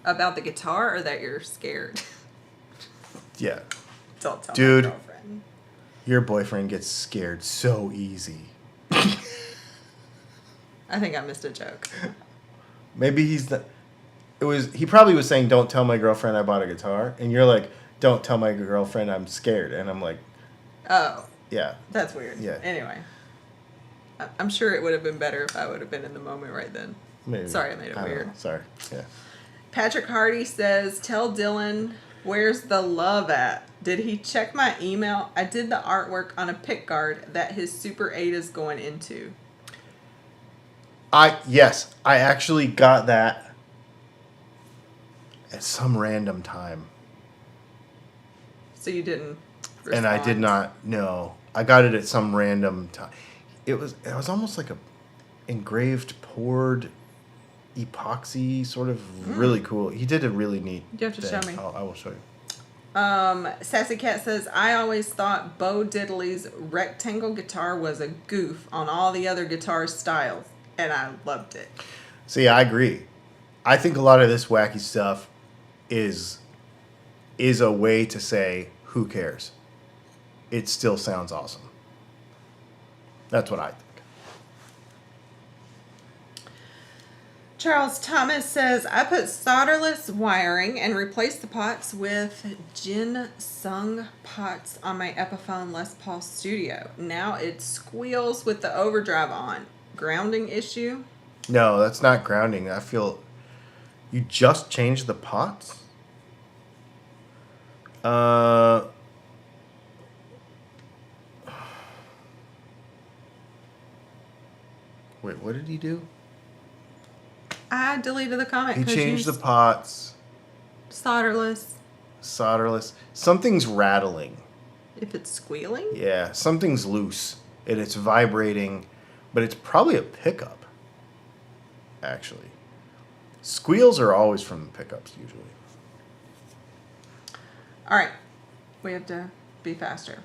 About the guitar or that you're scared? Yeah. Don't tell Dude. my girlfriend. Your boyfriend gets scared so easy. I think I missed a joke. Maybe he probably was saying, don't tell my girlfriend I bought a guitar. And you're like, don't tell my girlfriend I'm scared. And I'm like, Oh, yeah. that's weird. Yeah. Anyway. I'm sure it would have been better if I would have been in the moment right then. Maybe. Sorry I made it don't weird. know. Sorry. Yeah. Patrick Hardy says, tell Dylan, where's the love at? Did he check my email? I did the artwork on a pickguard that his Super 8 is going into. Yes, I actually got that at some random time. So you didn't respond. And I did not know. I got it at some random time. It was almost like a engraved poured epoxy sort of really cool. He did a really neat You have to thing. show me. I will show you. Sassy Cat says, I always thought Bo Diddley's rectangle guitar was a goof on all the other guitar styles, and I loved it. See, I agree. I think a lot of this wacky stuff is a way to say, who cares? It still sounds awesome. That's what I think. Charles Thomas says, I put solderless wiring and replaced the pots with ginseng pots on my Epiphone Les Paul Studio. Now it squeals with the overdrive on. Grounding issue? No, that's not grounding. I feel you just changed the pots. Wait, what did he do? I deleted the comment. He 'cause changed you the pots. solderless. Solderless. Something's rattling. If it's squealing? Yeah, something's loose and it's vibrating, but it's probably a pickup. Actually, squeals are always from the pickups usually. All right, we have to be faster.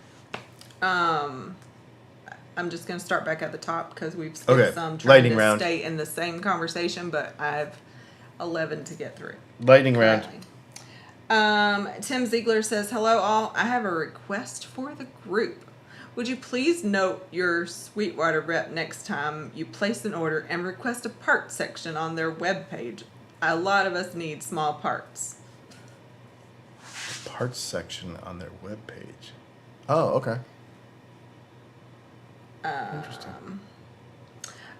I'm just going to start back at the top because we've skipped Okay, some trying lightning to round. stay in the same conversation, but I have 11 to get through. Lightning round. Currently. Tim Ziegler says, hello all, I have a request for the group. Would you please note your Sweetwater rep next time you place an order and request a parts section on their webpage? A lot of us need small parts. Parts section on their webpage. Oh, okay. Interesting.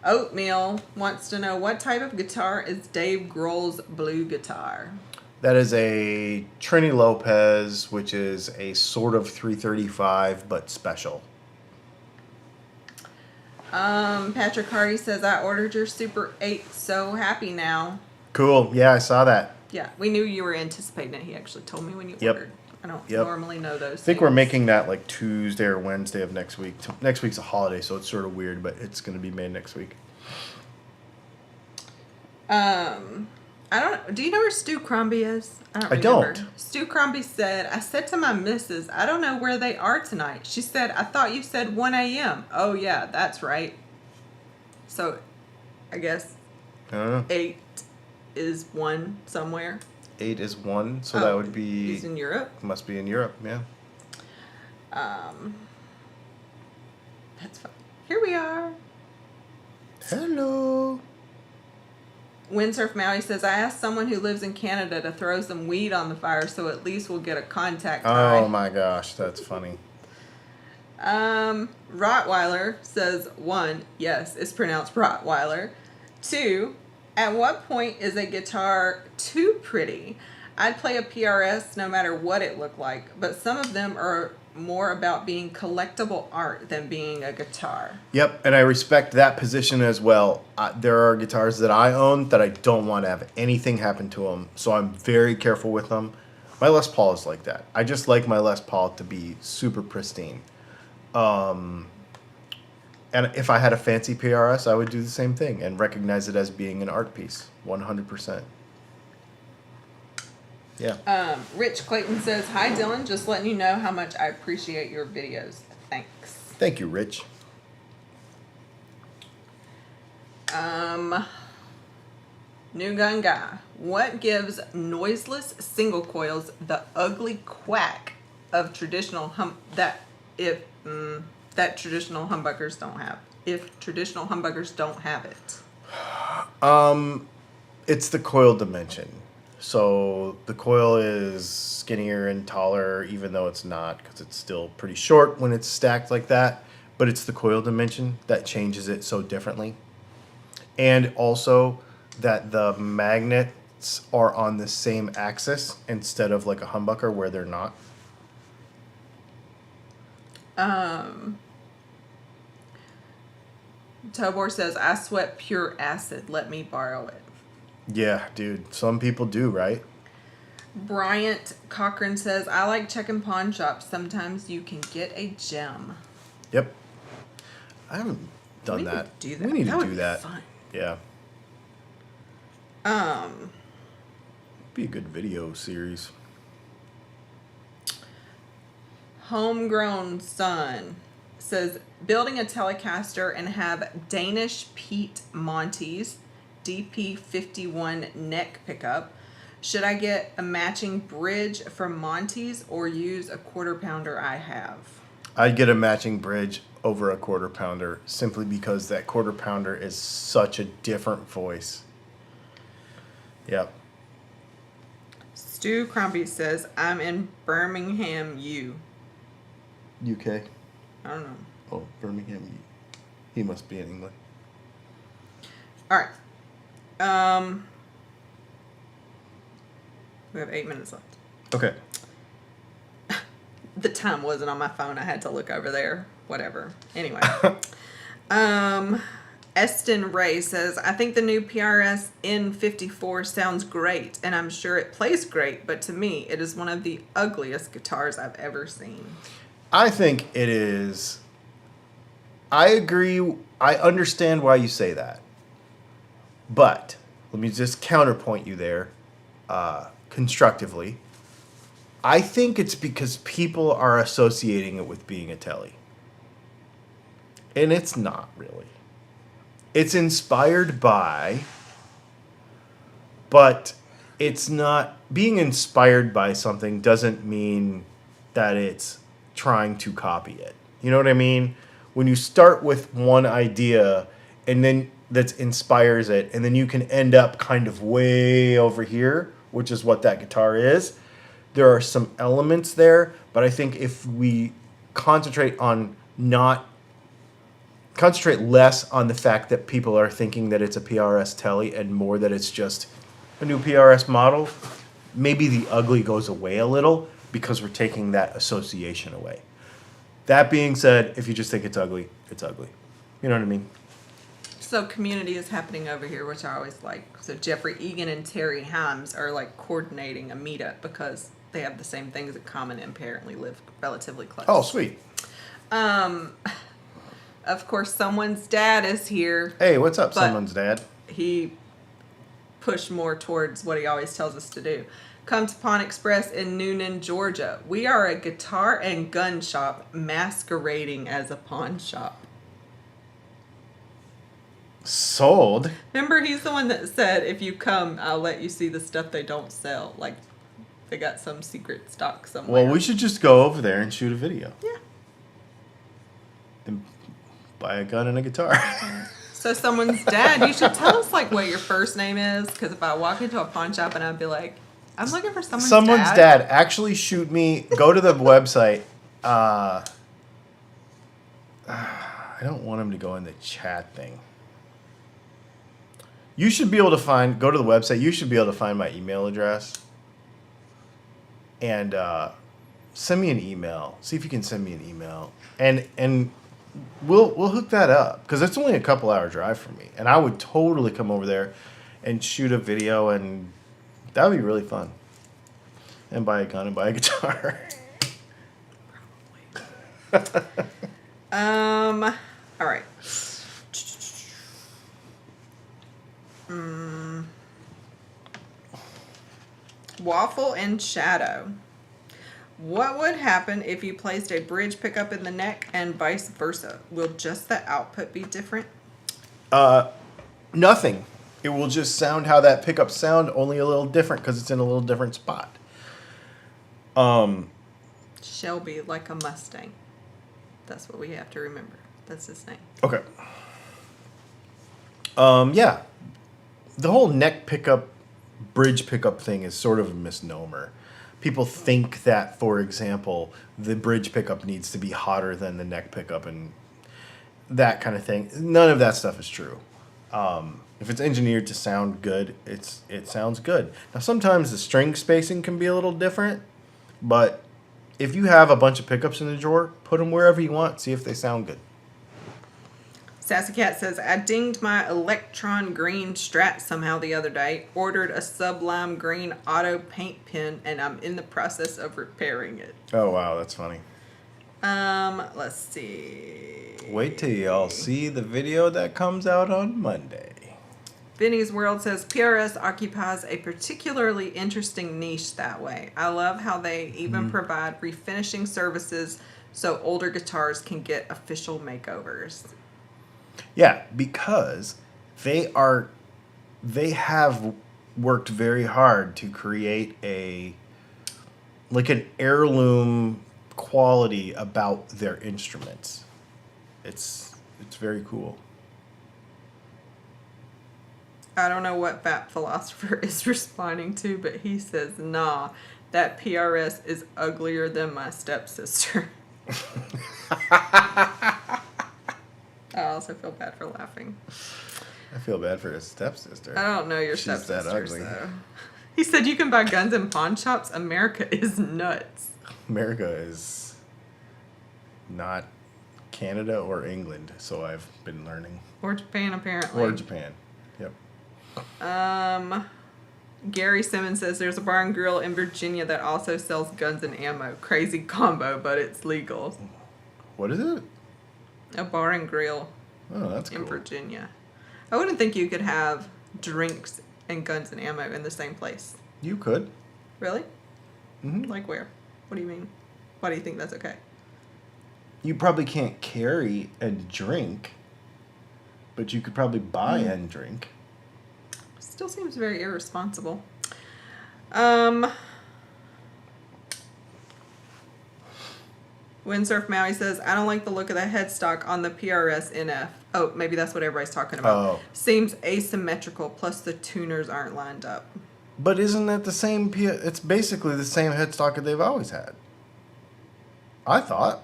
Oatmeal wants to know, what type of guitar is Dave Grohl's blue guitar? That is a Trini Lopez, which is a sort of 335, but special. Patrick Hardy says, I ordered your Super 8, so happy now. Cool. Yeah, I saw that. Yeah, we knew you were anticipating it. He actually told me when you Yep. ordered. I don't Yep. normally know those I think we're making that like Tuesday or Wednesday of next week. Next week's a holiday, so it's sort of weird, but it's going to be made next week. I don't. Do you know where Stu Crombie is? I don't. Stu Crombie said, I said to my missus, I don't know where they are tonight. She said, I thought you said 1 a.m. Oh, yeah, that's right. So, I guess I don't know. 8 is 1 somewhere. 8 is 1, so that would be... He's in Europe. Must be in Europe, yeah. That's fine. Here we are. Hello. Windsurf Maui says, I asked someone who lives in Canada to throw some weed on the fire so at least we'll get a contact high. Oh my gosh, that's funny. Rottweiler says, 1, yes, it's pronounced Rottweiler. 2, At what point is a guitar too pretty? I'd play a PRS no matter what it looked like, but some of them are more about being collectible art than being a guitar. Yep, and I respect that position as well. There are guitars that I own that I don't want to have anything happen to them, so I'm very careful with them. My Les Paul is like that. I just like my Les Paul to be super pristine. And if I had a fancy PRS, I would do the same thing and recognize it as being an art piece, 100%. Yeah. Rich Clayton says, "Hi Dylan, just letting you know how much I appreciate your videos. Thanks." Thank you, Rich. New Gun Guy, what gives noiseless single coils the ugly quack of traditional that traditional humbuckers don't have? If traditional humbuckers don't have it, It's the coil dimension. So the coil is skinnier and taller, even though it's not, because it's still pretty short when it's stacked like that. But it's the coil dimension that changes it so differently. And also that the magnets are on the same axis instead of like a humbucker where they're not. Tobor says, "I sweat pure acid. Let me borrow it." Yeah, dude. Some people do, right? Bryant Cochran says, "I like checking pawn shops. Sometimes you can get a gem." Yep. I haven't done We need that. to do that. We need That to would do be that. fun. Yeah. Be a good video series. Homegrown Son says, "Building a Telecaster and have Danish Pete Monty's DP51 neck pickup. Should I get a matching bridge from Monty's or use a quarter pounder I have?" I'd get a matching bridge over a quarter pounder simply because that quarter pounder is such a different voice. Yep. Stu Crumpy says, "I'm in Birmingham, UK. I don't know. Oh, Birmingham. He must be in England. All right. We have 8 minutes left. Okay. The time wasn't on my phone. I had to look over there. Whatever. Anyway. Eston Ray says, "I think the new PRS N54 sounds great, and I'm sure it plays great, but to me, it is one of the ugliest guitars I've ever seen." I think it is. I agree. I understand why you say that. But let me just counterpoint you there constructively. I think it's because people are associating it with being a telly. And it's not really. It's inspired by, but it's not. Being inspired by something doesn't mean that it's trying to copy it. You know what I mean? When you start with one idea and then that inspires it, and then you can end up kind of way over here, which is what that guitar is. There are some elements there, but I think if we concentrate less on the fact that people are thinking that it's a PRS telly and more that it's just a new PRS model, maybe the ugly goes away a little because we're taking that association away. That being said, if you just think it's ugly, it's ugly. You know what I mean? So community is happening over here, which I always like. So Jeffrey Egan and Terry Himes are like coordinating a meetup because they have the same things in common and apparently live relatively close. Oh, sweet. Of course, someone's dad is here. Hey, what's up, But- someone's dad? He pushed more towards what he always tells us to do. Come to Pawn Express in Noonan, Georgia. We are a guitar and gun shop masquerading as a pawn shop. Sold. Remember, he's the one that said, "If you come, I'll let you see the stuff they don't sell." Like, they got some secret stock somewhere. Well, we should just go over there and shoot a video. Yeah. And buy a gun and a guitar. So someone's dad, you should tell us, like, what your first name is. Because if I walk into a pawn shop and I'd be like, "I'm looking for someone's dad. Actually, shoot me. Go to the website. I don't want him to go in the chat thing. You should be able to go to the website. You should be able to find my email address and send me an email. See if you can send me an email, and we'll hook that up because it's only a couple hour drive for me, and I would totally come over there and shoot a video, and that would be really fun. And buy a gun and buy a guitar. All right. Waffle and Shadow. What would happen if you placed a bridge pickup in the neck and vice versa? Will just the output be different? Nothing. It will just sound how that pickup sound, only a little different because it's in a little different spot. Shelby, like a Mustang. That's what we have to remember. That's his name. Okay. Yeah. The whole neck pickup, bridge pickup thing is sort of a misnomer. People think that, for example, the bridge pickup needs to be hotter than the neck pickup and that kind of thing. None of that stuff is true. If it's engineered to sound good, it sounds good. Now, sometimes the string spacing can be a little different, but if you have a bunch of pickups in the drawer, put them wherever you want. See if they sound good. Sassy Cat says, I dinged my Electron Green Strat somehow the other day, ordered a Sublime Green auto paint pen, and I'm in the process of repairing it. Oh, wow, that's funny. Let's see. Wait till y'all see the video that comes out on Monday. Vinny's World says, PRS occupies a particularly interesting niche that way. I love how they even provide refinishing services so older guitars can get official makeovers. Yeah, because they have worked very hard to create an heirloom quality about their instruments. It's very cool. I don't know what Fat Philosopher is responding to, but he says, nah, that PRS is uglier than my stepsister. I also feel bad for laughing. I feel bad for his stepsister. I don't know your She's that stepsister, ugly. so. He said you can buy guns in pawn shops. America is nuts. America is not Canada or England, so I've been learning. Or Japan, apparently. Or Japan. Yep. Gary Simmons says there's a bar and grill in Virginia that also sells guns and ammo. Crazy combo, but it's legal. What is it? A bar and grill Oh, that's in cool. Virginia. I wouldn't think you could have drinks and guns and ammo in the same place. You could. Really? Mm-hmm. Like where? What do you mean? Why do you think that's okay? You probably can't carry and drink, but you could probably buy and drink. Still seems very irresponsible. Windsurf Maui says, I don't like the look of the headstock on the PRS NF. Oh, maybe that's what everybody's talking about. Oh. Seems asymmetrical, plus the tuners aren't lined up. But isn't that the same? It's basically the same headstock that they've always had. I thought.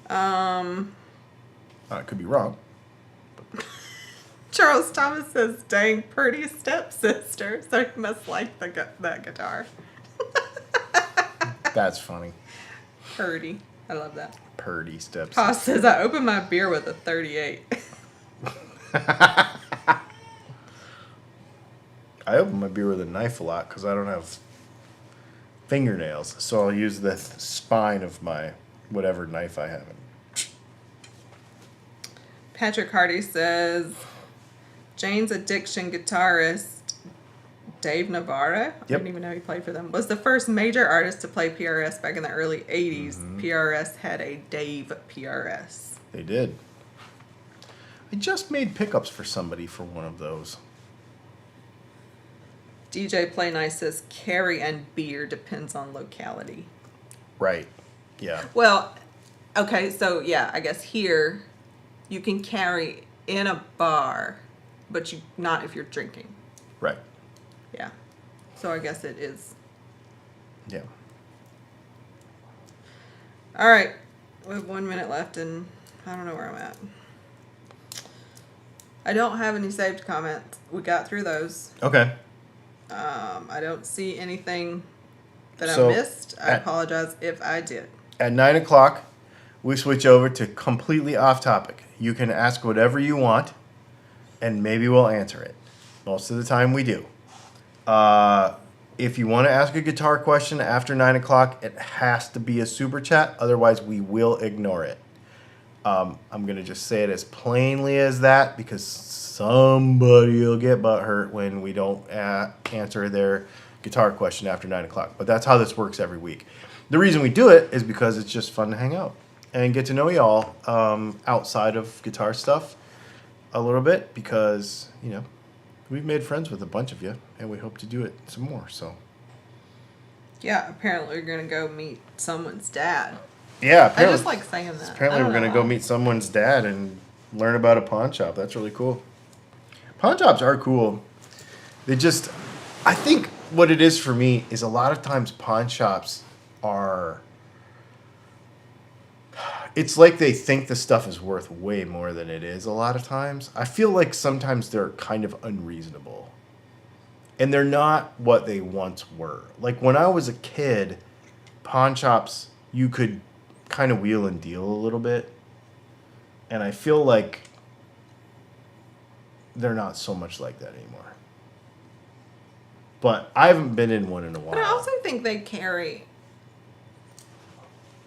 I could be wrong. Charles Thomas says, dang, pretty stepsister. So he must like that guitar. That's funny. Purdy. I love that. Purdy steps. Haas says, I opened my beer with a 38. I open my beer with a knife a lot because I don't have fingernails, so I'll use the spine of my whatever knife I have. Patrick Hardy says, Jane's Addiction guitarist Dave Navarro, I didn't even know he played for them, was the first major artist to play PRS back in the early 80s. PRS had a Dave PRS. They did. I just made pickups for somebody for one of those. DJ Play Nice says, carry and beer depends on locality. Right. Yeah. Well, okay, so yeah, I guess here you can carry in a bar, but not if you're drinking. Right. Yeah. So I guess it is. Yeah. All right. We have 1 minute left, and I don't know where I'm at. I don't have any saved comments. We got through those. Okay. I don't see anything that So, I missed. I apologize if I did. At 9 o'clock, we switch over to completely off topic. You can ask whatever you want, and maybe we'll answer it. Most of the time we do. If you want to ask a guitar question after 9 o'clock, it has to be a super chat. Otherwise, we will ignore it. I'm going to just say it as plainly as that because somebody will get butthurt when we don't answer their guitar question after 9 o'clock. But that's how this works every week. The reason we do it is because it's just fun to hang out and get to know y'all outside of guitar stuff a little bit because, you know, we've made friends with a bunch of you and we hope to do it some more. So, yeah, apparently we're going to go meet someone's dad. yeah, I just like saying that. Apparently we're going to go meet someone's dad and learn about a pawn shop. That's really cool. Pawn shops are cool. They just, I think what it is for me is a lot of times pawn shops are, it's like they think the stuff is worth way more than it is a lot of times. I feel like sometimes they're kind of unreasonable. And they're not what they once were. Like when I was a kid, pawn shops, you could kind of wheel and deal a little bit. And I feel like they're not so much like that anymore. But I haven't been in one in a while. But I also think they carry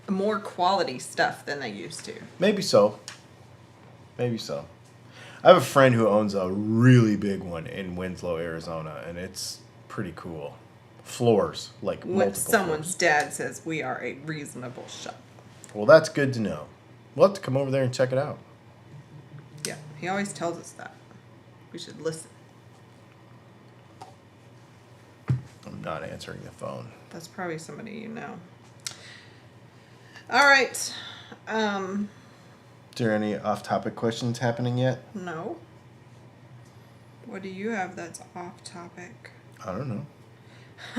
more quality stuff than they used to. Maybe so. Maybe so. I have a friend who owns a really big one in Winslow, Arizona, and it's pretty cool. Floors, like When multiple someone's floors. dad says we are a reasonable shop. Well, that's good to know. We'll have to come over there and check it out. Yeah, he always tells us that. We should listen. I'm not answering the phone. That's probably somebody you know. All right. Is there any off-topic questions happening yet? No. What do you have that's off topic? I don't know.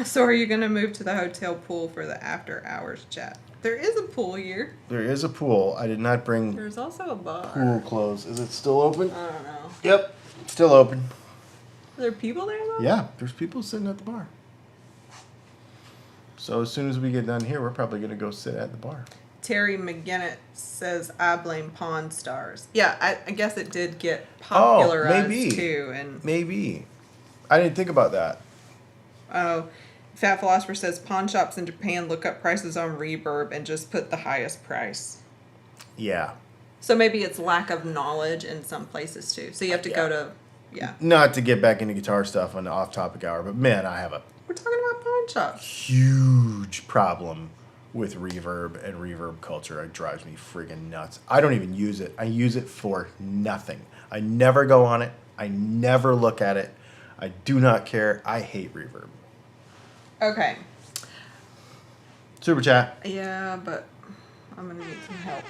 So are you going to move to the hotel pool for the after hours chat? There is a pool here. There is a pool. I did not bring There's also a bar. pool clothes. Is it still open? I don't know. Yep. Still open. Are there people there though? Yeah, there's people sitting at the bar. So as soon as we get done here, we're probably going to go sit at the bar. Terry McGinnis says, I blame Pawn Stars. Yeah, I guess it did get popularized maybe. too. And Maybe. I didn't think about that. Fat Philosopher says, pawn shops in Japan look up prices on Reverb and just put the highest price. Yeah. So maybe it's lack of knowledge in some places too. So you have to go to, yeah. Not to get back into guitar stuff on the off-topic hour, but man, I have a We're talking about pawn shops. huge problem with reverb and reverb culture. It drives me friggin' nuts. I don't even use it. I use it for nothing. I never go on it. I never look at it. I do not care. I hate reverb. Okay. Super chat. Yeah, but I'm going to need some help.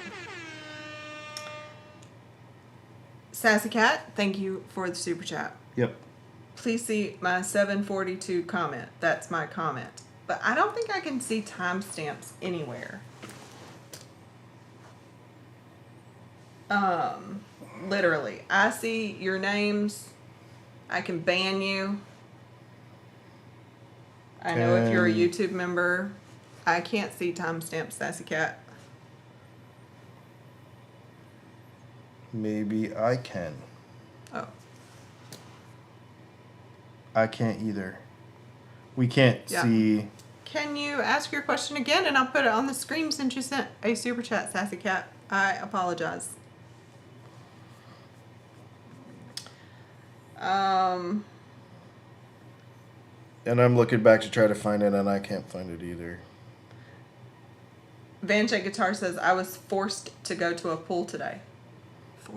Sassy Cat, thank you for the super chat. Yep. Please see my 742 comment. That's my comment. But I don't think I can see timestamps anywhere. Literally. I see your names. I can ban you. I know if you're a YouTube member. I can't see timestamps, Sassy Cat. Maybe I can. Oh. I can't either. We can't see. Can you ask your question again and I'll put it on the screen since you sent a super chat, Sassy Cat? I apologize. And I'm looking back to try to find it, and I can't find it either. Van Shake Guitar says, I was forced to go to a pool today.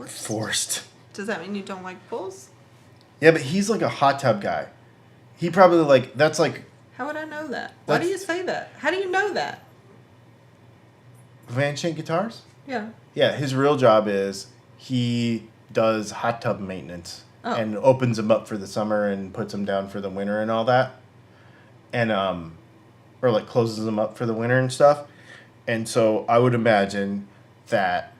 Forced. Does that mean you don't like pools? Yeah, but he's like a hot tub guy. He probably like, that's like How would I know that? Why do you say that? How do you know that? Van Shake Guitars? Yeah. Yeah, his real job is he does hot tub maintenance and opens them up for the summer and puts them down for the winter and all that. And, or like closes them up for the winter and stuff. And so I would imagine that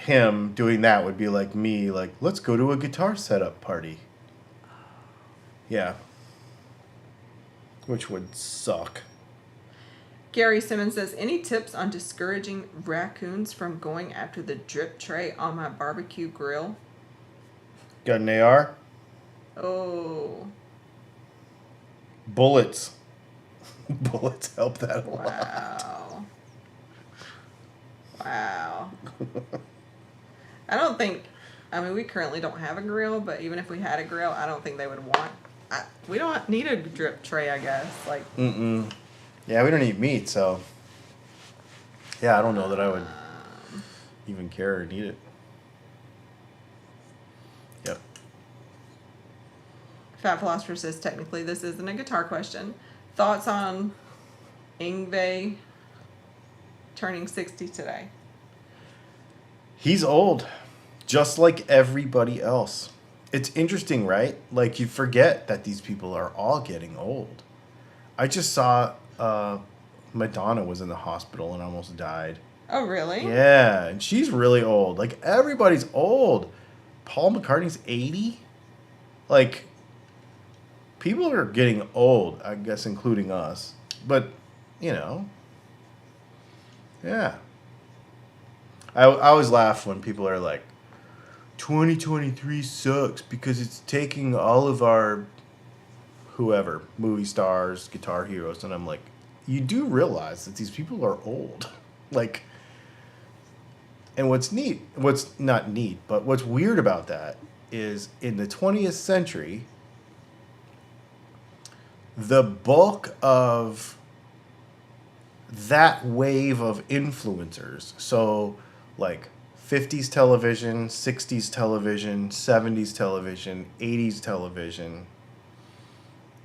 him doing that would be like me, like, let's go to a guitar setup party. Yeah. Which would suck. Gary Simmons says, any tips on discouraging raccoons from going after the drip tray on my barbecue grill? Got an AR? Oh. Bullets. Bullets help that a lot. Wow. Wow. I don't think, I mean, we currently don't have a grill, but even if we had a grill, I don't think they would want, we don't need a drip tray, I guess. Like, Yeah, we don't eat meat, so. Yeah, I don't know that I would even care or need it. Yep. Fat Philosopher says, technically, this isn't a guitar question. Thoughts on Yngwie turning 60 today? He's old, just like everybody else. It's interesting, right? Like, you forget that these people are all getting old. I just saw Madonna was in the hospital and almost died. Oh, really? Yeah, and she's really old. Like, everybody's old. Paul McCartney's 80? Like, people are getting old, I guess, including us. But, you know, yeah. I always laugh when people are like, 2023 sucks because it's taking all of our whoever, movie stars, guitar heroes. And I'm like, you do realize that these people are old. Like, and what's not neat, but what's weird about that is in the 20th century, the bulk of that wave of influencers, so like 50s television, 60s television, 70s television, 80s television,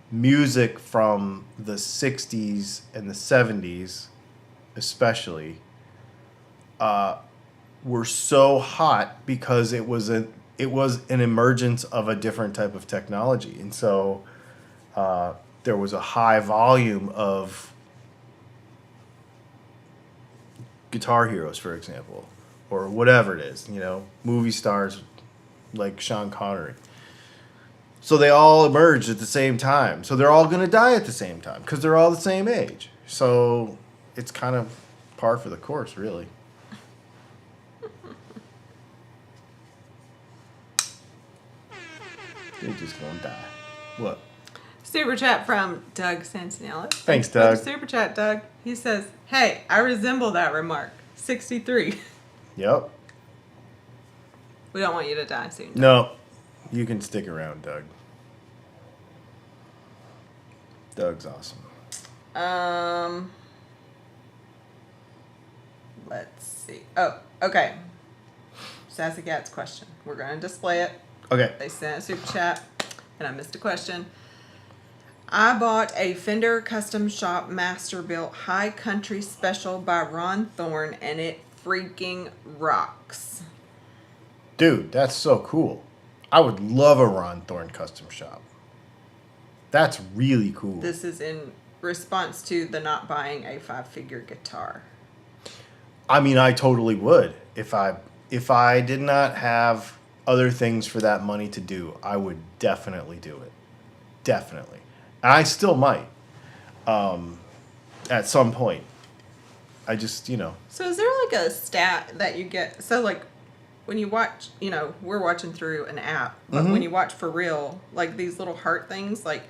music from the 60s and the 70s especially, were so hot because it was an emergence of a different type of technology. And so there was a high volume of guitar heroes, for example, or whatever it is, you know, movie stars like Sean Connery. So they all emerged at the same time. So they're all going to die at the same time because they're all the same age. So it's kind of par for the course, really. They're just going to die. What? Super chat from Doug Santinello. Thanks, for the Doug. super chat, Doug. He says, hey, I resemble that remark. 63. Yep. We don't want you to die soon. Doug. No, you can stick around, Doug. Doug's awesome. Let's see. Oh, okay. Sassy Cat's question. We're going to display it. Okay. They sent a super chat, and I missed a question. I bought a Fender Custom Shop Master Built High Country Special by Ron Thorne, and it freaking rocks. Dude, that's so cool. I would love a Ron Thorne custom shop. That's really cool. This is in response to the not buying a 5-figure guitar. I mean, I totally would. If I did not have other things for that money to do, I would definitely do it. Definitely. I still might. At some point. I just, you know. So is there like a stat that you get? So like when you watch, you know, we're watching through an app, but when you watch for real, like these little heart things, like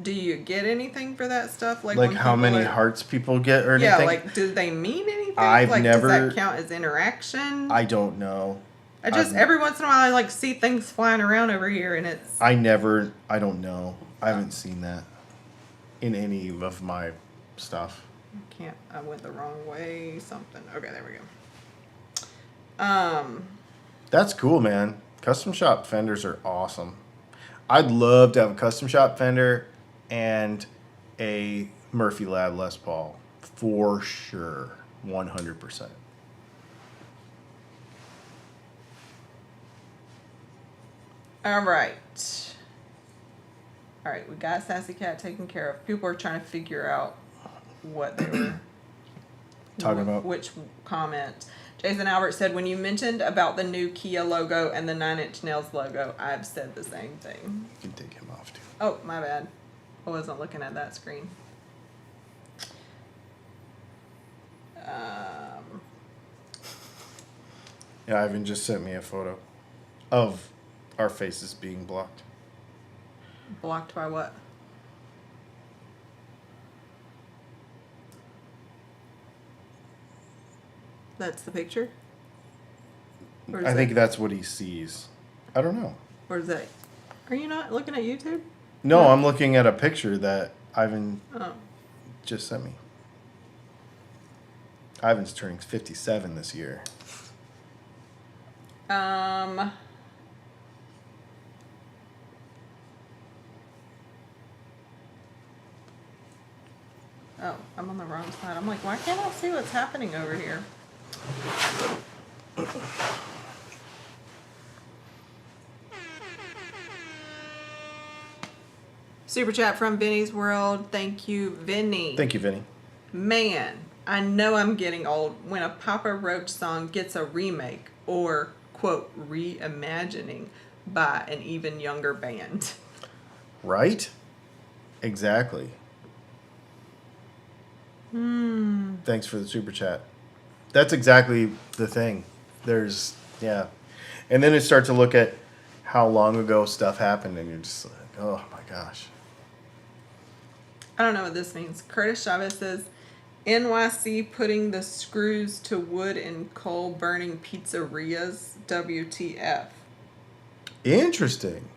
do you get anything for that stuff? Like when how many hearts people get or anything? Yeah, like do they mean anything? I've like never. Does that count as interaction? I don't know. I just every once in a while I like see things flying around over here and it's. I don't know. I haven't seen that in any of my stuff. I went the wrong way. Something. Okay, there we go. That's cool, man. Custom shop Fenders are awesome. I'd love to have a custom shop Fender and a Murphy Lab Les Paul for sure, 100%. All right, we got Sassy Cat taken care of. People are trying to figure out what they were talking about which comment. Jason Albert said, when you mentioned about the new Kia logo and the 9 Inch Nails logo, I've said the same thing. You can take him off too. Oh, my bad. I wasn't looking at that screen. Yeah, Ivan just sent me a photo of our faces being blocked. Blocked by what? That's the picture? Or is I think that- that's what he sees. I don't know. Or is that... Are you not looking at YouTube? No, I'm looking at a picture that Ivan Oh. just sent me. Ivan's turning 57 this year. Oh, I'm on the wrong side. I'm like, why can't I see what's happening over here? Super chat from Vinny's World. Thank you, Vinny. Thank you, Vinny. Man, I know I'm getting old when a Papa Roach song gets a remake or, quote, reimagining by an even younger band. Right? Exactly. Thanks for the super chat. That's exactly the thing. There's, yeah. And then it starts to look at how long ago stuff happened, and you're just like, oh my gosh. I don't know what this means. Curtis Chavez says, NYC putting the screws to wood and coal burning pizzerias. WTF. Interesting.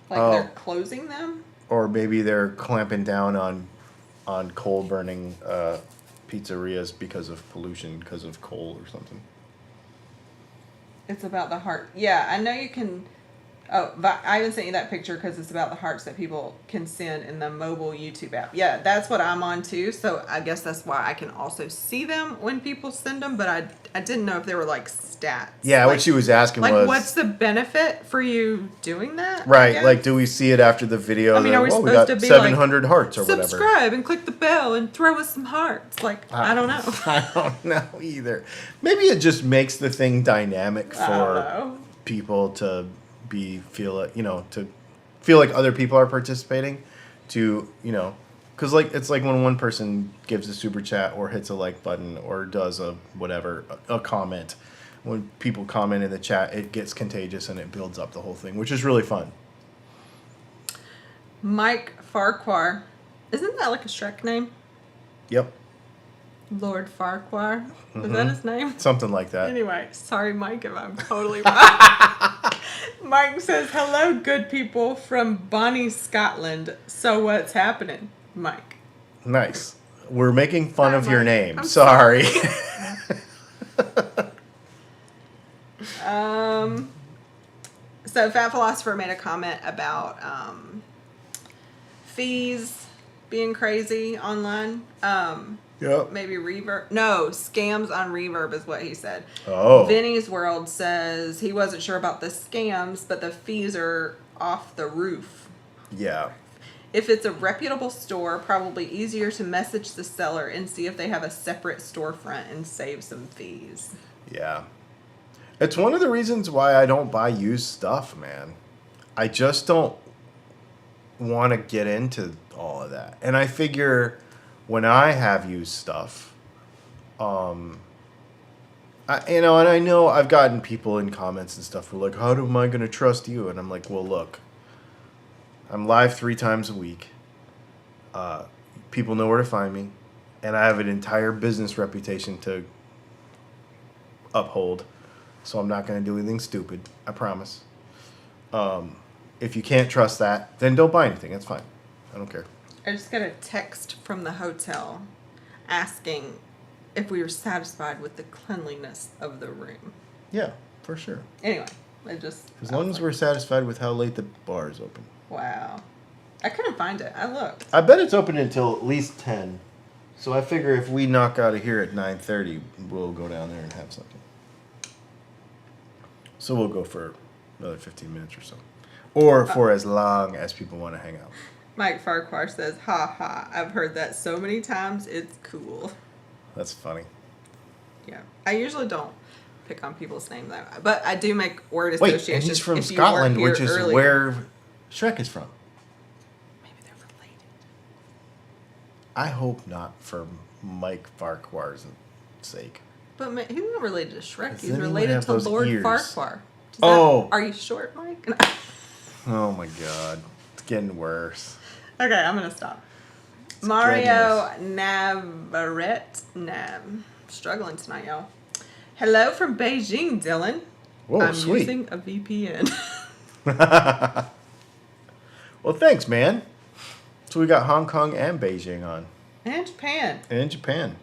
Like Oh. they're closing them? Or maybe they're clamping down on coal burning pizzerias because of pollution, because of coal or something. It's about the heart. Yeah, I know you can. Oh, but I even sent you that picture because it's about the hearts that people can send in the mobile YouTube app. Yeah, that's what I'm on too. So I guess that's why I can also see them when people send them. But I didn't know if they were like stats. Yeah, like, what she was asking like, was... what's the benefit for you doing that? I Right, guess? like, do we see it after the video? I mean, that, are we well, we supposed got to be 700 hearts or whatever. Subscribe and click the bell and throw us some hearts. Like, I don't know. I don't know either. Maybe it just makes the thing dynamic I don't for know. people to feel like other people are participating. To because like it's like when one person gives a super chat or hits a like button or does a whatever a comment. When people comment in the chat, it gets contagious and it builds up the whole thing, which is really fun. Mike Farquhar. Isn't that like a Shrek name? Yep, Lord Farquhar. Is that his name? something like that. Anyway, sorry, Mike, if I'm totally wrong. Mike says, hello, good people from Bonnie, Scotland. So what's happening, Mike? Nice. We're making fun Hi, of your Mike. name. I'm Sorry. So Fat Philosopher made a comment about fees being crazy online. Yep. Maybe Reverb. No, scams on Reverb is what he said. Oh. Vinny's World says he wasn't sure about the scams, but the fees are off the roof. Yeah. If it's a reputable store, probably easier to message the seller and see if they have a separate storefront and save some fees. Yeah. It's one of the reasons why I don't buy used stuff, man. I just don't want to get into all of that. And I figure when I have used stuff, and I know I've gotten people in comments and stuff who are like, how am I going to trust you? And I'm like, well, look, I'm live 3 times a week. People know where to find me. And I have an entire business reputation to uphold. So I'm not going to do anything stupid. I promise. If you can't trust that, then don't buy anything. That's fine. I don't care. I just got a text from the hotel asking if we were satisfied with the cleanliness of the room. Yeah, for sure. Anyway, I just... As long as we're satisfied with how late the bar is open. Wow. I couldn't find it. I looked. I bet it's open until at least 10. So I figure if we knock out of here at 9:30, we'll go down there and have something. So we'll go for another 15 minutes or so. Or for as long as people want to hang out. Mike Farquhar says, ha ha, I've heard that so many times, it's cool. That's funny. Yeah. I usually don't pick on people's names, but I do make word Wait, associations. and he's from if you weren't Scotland, here which is earlier. where Shrek is from. Maybe they're related. I hope not, for Mike Farquhar's sake. But he's not related to Shrek. He's Then he would related have to those Lord ears. Farquhar. Oh. Are you short, Mike? Oh my god. It's getting worse. Okay, I'm going to stop. Mario Navarrete. Struggling tonight, y'all. Hello from Beijing, Dylan. Whoa, I'm sweet. using a VPN. Well, thanks, man. So we got Hong Kong and Beijing on. And Japan. And Japan.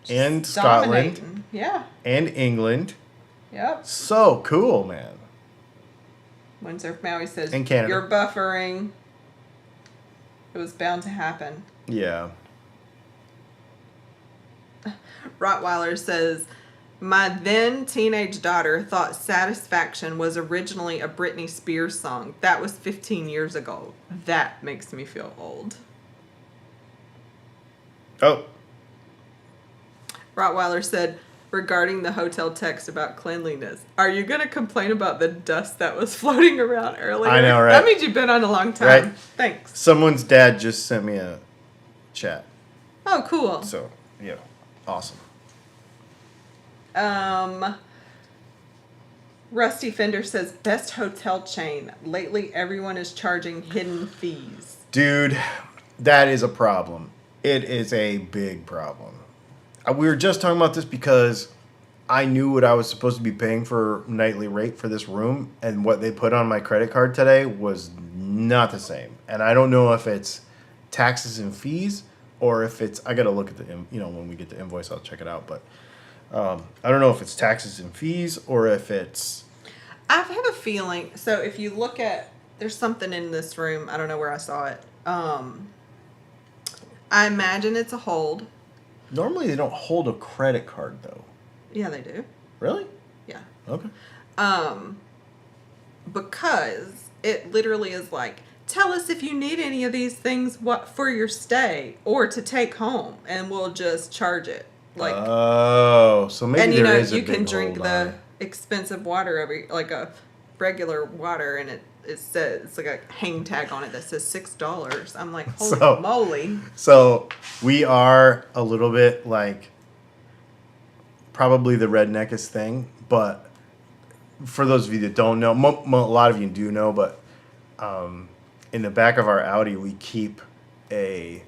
And Scotland. Dominating. Yeah. And England. Yep. So cool, man. Windsurf Maui says, And Canada. You're buffering. It was bound to happen. Yeah. Rottweiler says, my then teenage daughter thought Satisfaction was originally a Britney Spears song. That was 15 years ago. That makes me feel old. Oh. Rottweiler said, regarding the hotel text about cleanliness, are you going to complain about the dust that was floating around earlier? I know, right? That means you've been on a long time. Right. Thanks. Someone's dad just sent me a chat. Oh, cool. So, yeah. Awesome. Rusty Fender says, best hotel chain. Lately, everyone is charging hidden fees. Dude, that is a problem. It is a big problem. We were just talking about this because I knew what I was supposed to be paying for nightly rate for this room, and what they put on my credit card today was not the same. And I don't know if it's taxes and fees or if it's, I got to look at the, when we get the invoice, I'll check it out. But I don't know if it's taxes and fees or if it's... I have a feeling, so if you look at, there's something in this room, I don't know where I saw it. I imagine it's a hold. Normally they don't hold a credit card, though. Yeah, they do. Really? Yeah. Okay. Because it literally is like, tell us if you need any of these things for your stay or to take home, and we'll just charge it. Like, oh, so maybe and there is a you can big drink hold on the it. expensive water like a regular water, and it says, it's like a hang tag on it that says $6. I'm like, holy moly. So we are a little bit like probably the redneckest thing, but for those of you that don't know, a lot of you do know, but in the back of our Audi, we keep a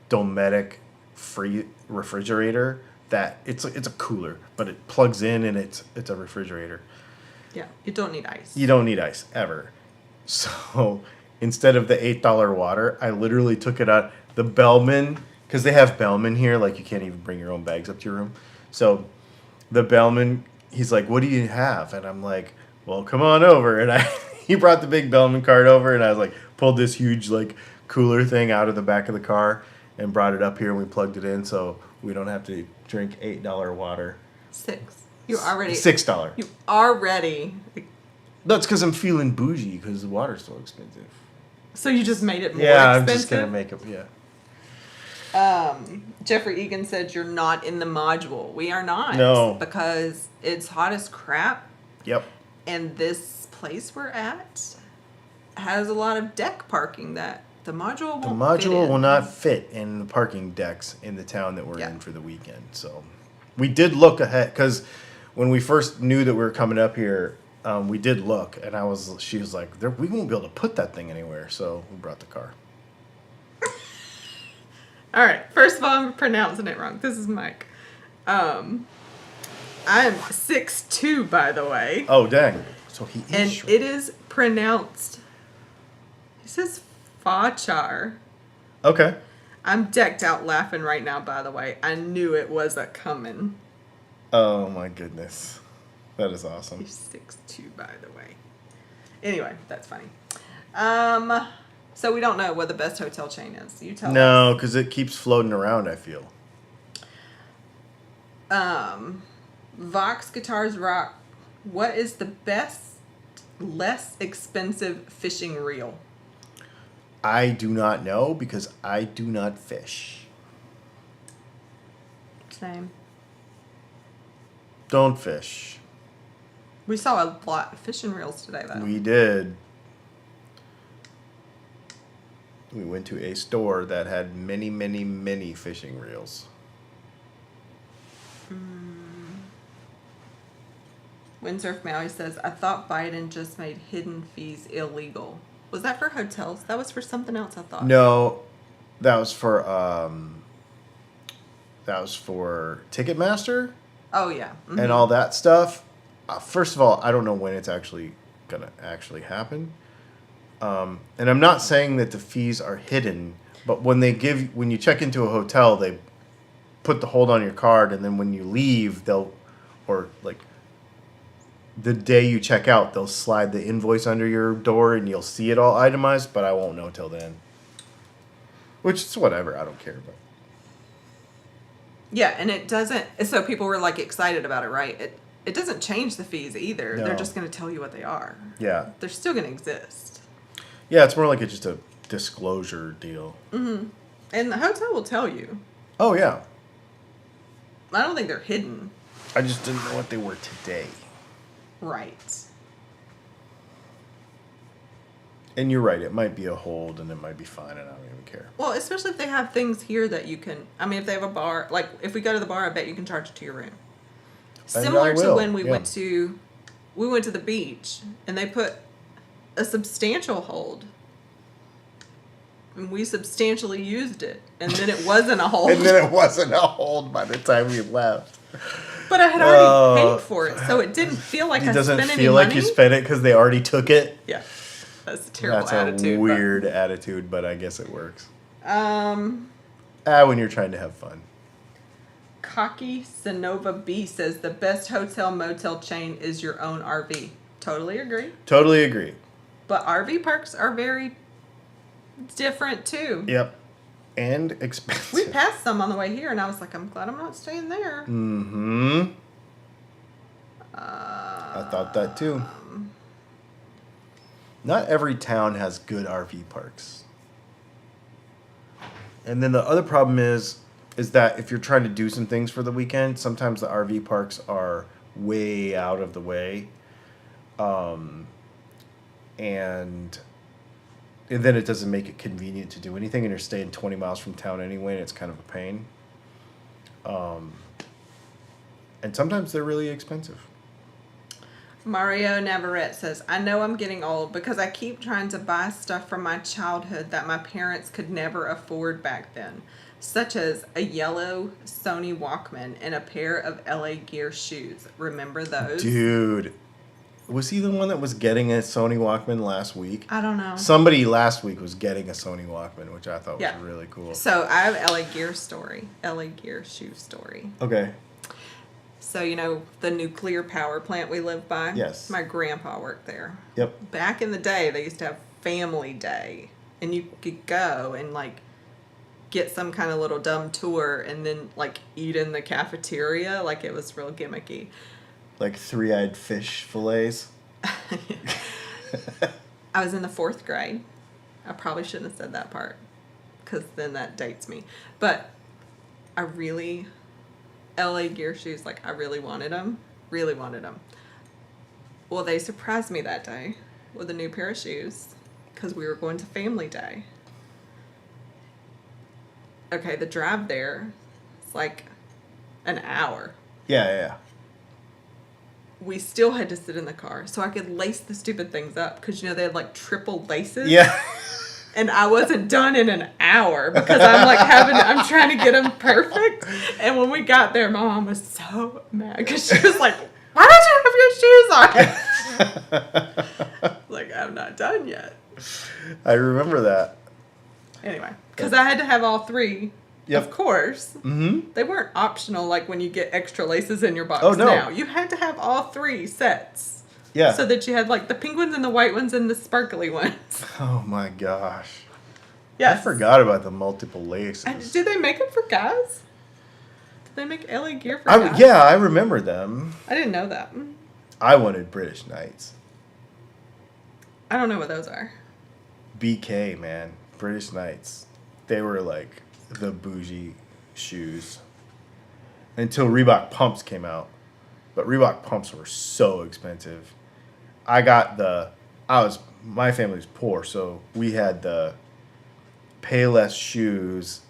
Dometic free refrigerator that it's a cooler, but it plugs in and it's a refrigerator. Yeah, you don't need ice. You don't need ice ever. So instead of the $8 water, I literally took it out the Bellman, because they have Bellman here, like you can't even bring your own bags up to your room. So the Bellman, he's like, what do you have? And I'm like, well, come on over. And he brought the big Bellman cart over, and I was like, pulled this huge like cooler thing out of the back of the car and brought it up here, and we plugged it in so we don't have to drink $8 water. $6. You already $6. You already. That's because I'm feeling bougie because the water's so expensive. So you just made it more expensive? expensive? I'm just gonna make it. Yeah. Jeffrey Egan said you're not in the module. We are not. No. Because it's hot as crap. Yep. And this place we're at has a lot of deck parking that the module won't The fit module in. will not fit in the parking decks in the town that we're Yeah. in for the weekend. So we did look ahead, because when we first knew that we were coming up here, we did look, and she was like, we won't be able to put that thing anywhere. So we brought the car. All right. First of all, I'm pronouncing it wrong. This is Mike. I'm 6'2", by the way. Oh, dang. So he is And short. it is pronounced, he says Fachar. Okay. I'm decked out laughing right now, by the way. I knew it was a coming. Oh, my goodness. That is awesome. He's 6'2", by the way. Anyway, that's funny. So we don't know what the best hotel chain is. You tell us. No, because it keeps floating around, I feel. Vox Guitars Rock. What is the best, less expensive fishing reel? I do not know because I do not fish. Same. Don't fish. We saw a lot of fishing reels today, though. We did. We went to a store that had many, many, many fishing reels. Windsurf Maui says, I thought Biden just made hidden fees illegal. Was that for hotels? That was for something else, I thought. No, that was for Ticketmaster Oh, yeah. Mhm. and all that stuff. First of all, I don't know when it's actually gonna actually happen. And I'm not saying that the fees are hidden, but when you check into a hotel, they put the hold on your card, and then when you leave, the day you check out, they'll slide the invoice under your door, and you'll see it all itemized. But I won't know till then. Which is whatever. I don't care about. Yeah, and it doesn't... So people were, like, excited about it, right? It doesn't change the fees either. No. They're just going to tell you what they are. Yeah. They're still going to exist. Yeah, it's more like just a disclosure deal. Mm-hmm. And the hotel will tell you. Oh, yeah. I don't think they're hidden. I just didn't know what they were today. Right. And you're right. It might be a hold, and it might be fine, and I don't even care. Well, especially if they have things here that you can... I mean, if they have a bar... Like, if we go to the bar, I bet you can charge it to your room. Similar to when we went to... We went to the beach, and they put a substantial hold. And we substantially used it. And then it wasn't a hold. And then it wasn't a hold by the time we left. But I had already paid for it, so it didn't feel like I spent any money. It doesn't feel like you spent it because they already took it? Yeah. That's a terrible That's attitude. a weird attitude, but I guess it works. When you're trying to have fun. Cocky Sonova B says the best hotel motel chain is your own RV. Totally agree. Totally agree. But RV parks are very different too. Yep. And expensive. We passed some on the way here, and I was like, I'm glad I'm not staying there. Mm-hmm. I thought that too. Not every town has good RV parks. And then the other problem is that if you're trying to do some things for the weekend, sometimes the RV parks are way out of the way. And then it doesn't make it convenient to do anything, and you're staying 20 miles from town anyway, and it's kind of a pain. And sometimes they're really expensive. Mario Navarrete says, I know I'm getting old because I keep trying to buy stuff from my childhood that my parents could never afford back then, such as a yellow Sony Walkman and a pair of LA Gear shoes. Remember those? Dude, was he the one that was getting a Sony Walkman last week? I don't know. Somebody last week was getting a Sony Walkman, which I thought was really cool. So I have LA Gear shoe story. Okay. So, you know, the nuclear power plant we live by? Yes. My grandpa worked there. Yep. Back in the day, they used to have family day. And you could go and, like, get some kind of little dumb tour and then, like, eat in the cafeteria. Like, it was real gimmicky. Like three-eyed fish fillets. I was in the 4th grade. I probably shouldn't have said that part because then that dates me. But I really... LA Gear shoes, like, I really wanted them. Really wanted them. Well, they surprised me that day with a new pair of shoes because we were going to family day. Okay, the drive there, it's like an hour. Yeah. We still had to sit in the car so I could lace the stupid things up because, you know, they had, like, triple laces. Yeah. And I wasn't done in an hour because I'm like I'm trying to get them perfect. And when we got there, my mom was so mad because she was like, why don't you have your shoes on? Like, I'm not done yet. I remember that. Anyway, because I had to have all 3, of course. Mm-hmm. They weren't optional like when you get extra laces in your box now. You had to have all 3 sets. Yeah. So that you had, like, the pink ones and the white ones and the sparkly ones. Oh, my gosh. Yes. I forgot about the multiple laces. Did they make them for guys? Did they make LA Gear for guys? Yeah, I remember them. I didn't know that. I wanted British Knights. I don't know what those are. BK, man. British Knights. They were, like, the bougie shoes. Until Reebok pumps came out. But Reebok pumps were so expensive. My family was poor, so we had the Payless shoes,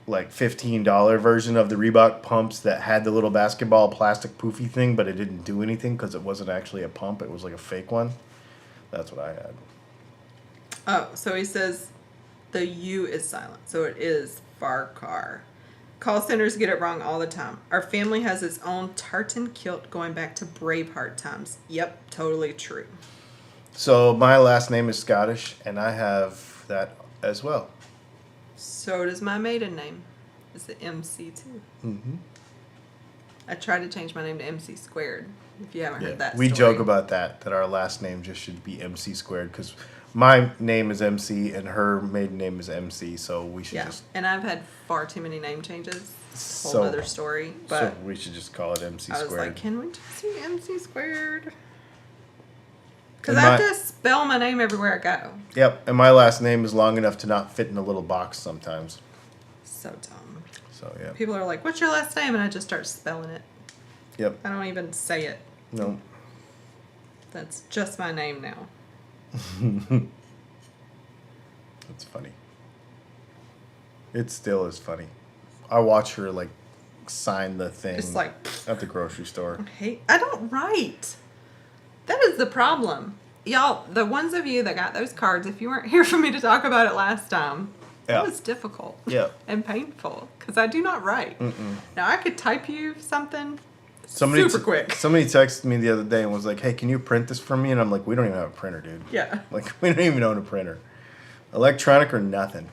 like $15 version of the Reebok pumps that had the little basketball plastic poofy thing, but it didn't do anything because it wasn't actually a pump. It was like a fake one. That's what I had. Oh, so he says the U is silent, so it is Farcar. Call centers get it wrong all the time. Our family has its own tartan kilt going back to Braveheart times. Yep, totally true. So my last name is Scottish, and I have that as well. So does my maiden name. It's the MC too. Mm-hmm. I tried to change my name to MC squared. If you haven't heard that we story. joke about that our last name just should be MC squared because my name is MC and her maiden name is MC, so we should just... And I've had far too many name changes. Whole So- other story. But So we should just call it MC I was squared. like, can we just do MC squared? Because And I have my- to spell my name everywhere I go. Yep, and my last name is long enough to not fit in a little box sometimes. So dumb. So, yeah. People are like, what's your last name? And I just start spelling it. Yep. I don't even say it. No. That's just my name now. That's funny. It still is funny. I watch her, like, sign the thing It's like, at the grocery store. I don't write. That is the problem. Y'all, the ones of you that got those cards, if you weren't here for me to talk about it last time, Yeah. it was difficult Yeah. and painful because I do not write. Now, I could type you something super quick. Somebody texted me the other day and was like, hey, can you print this for me? And I'm like, we don't even have a printer, dude. Yeah. Like, we don't even own a printer. Electronic or nothing.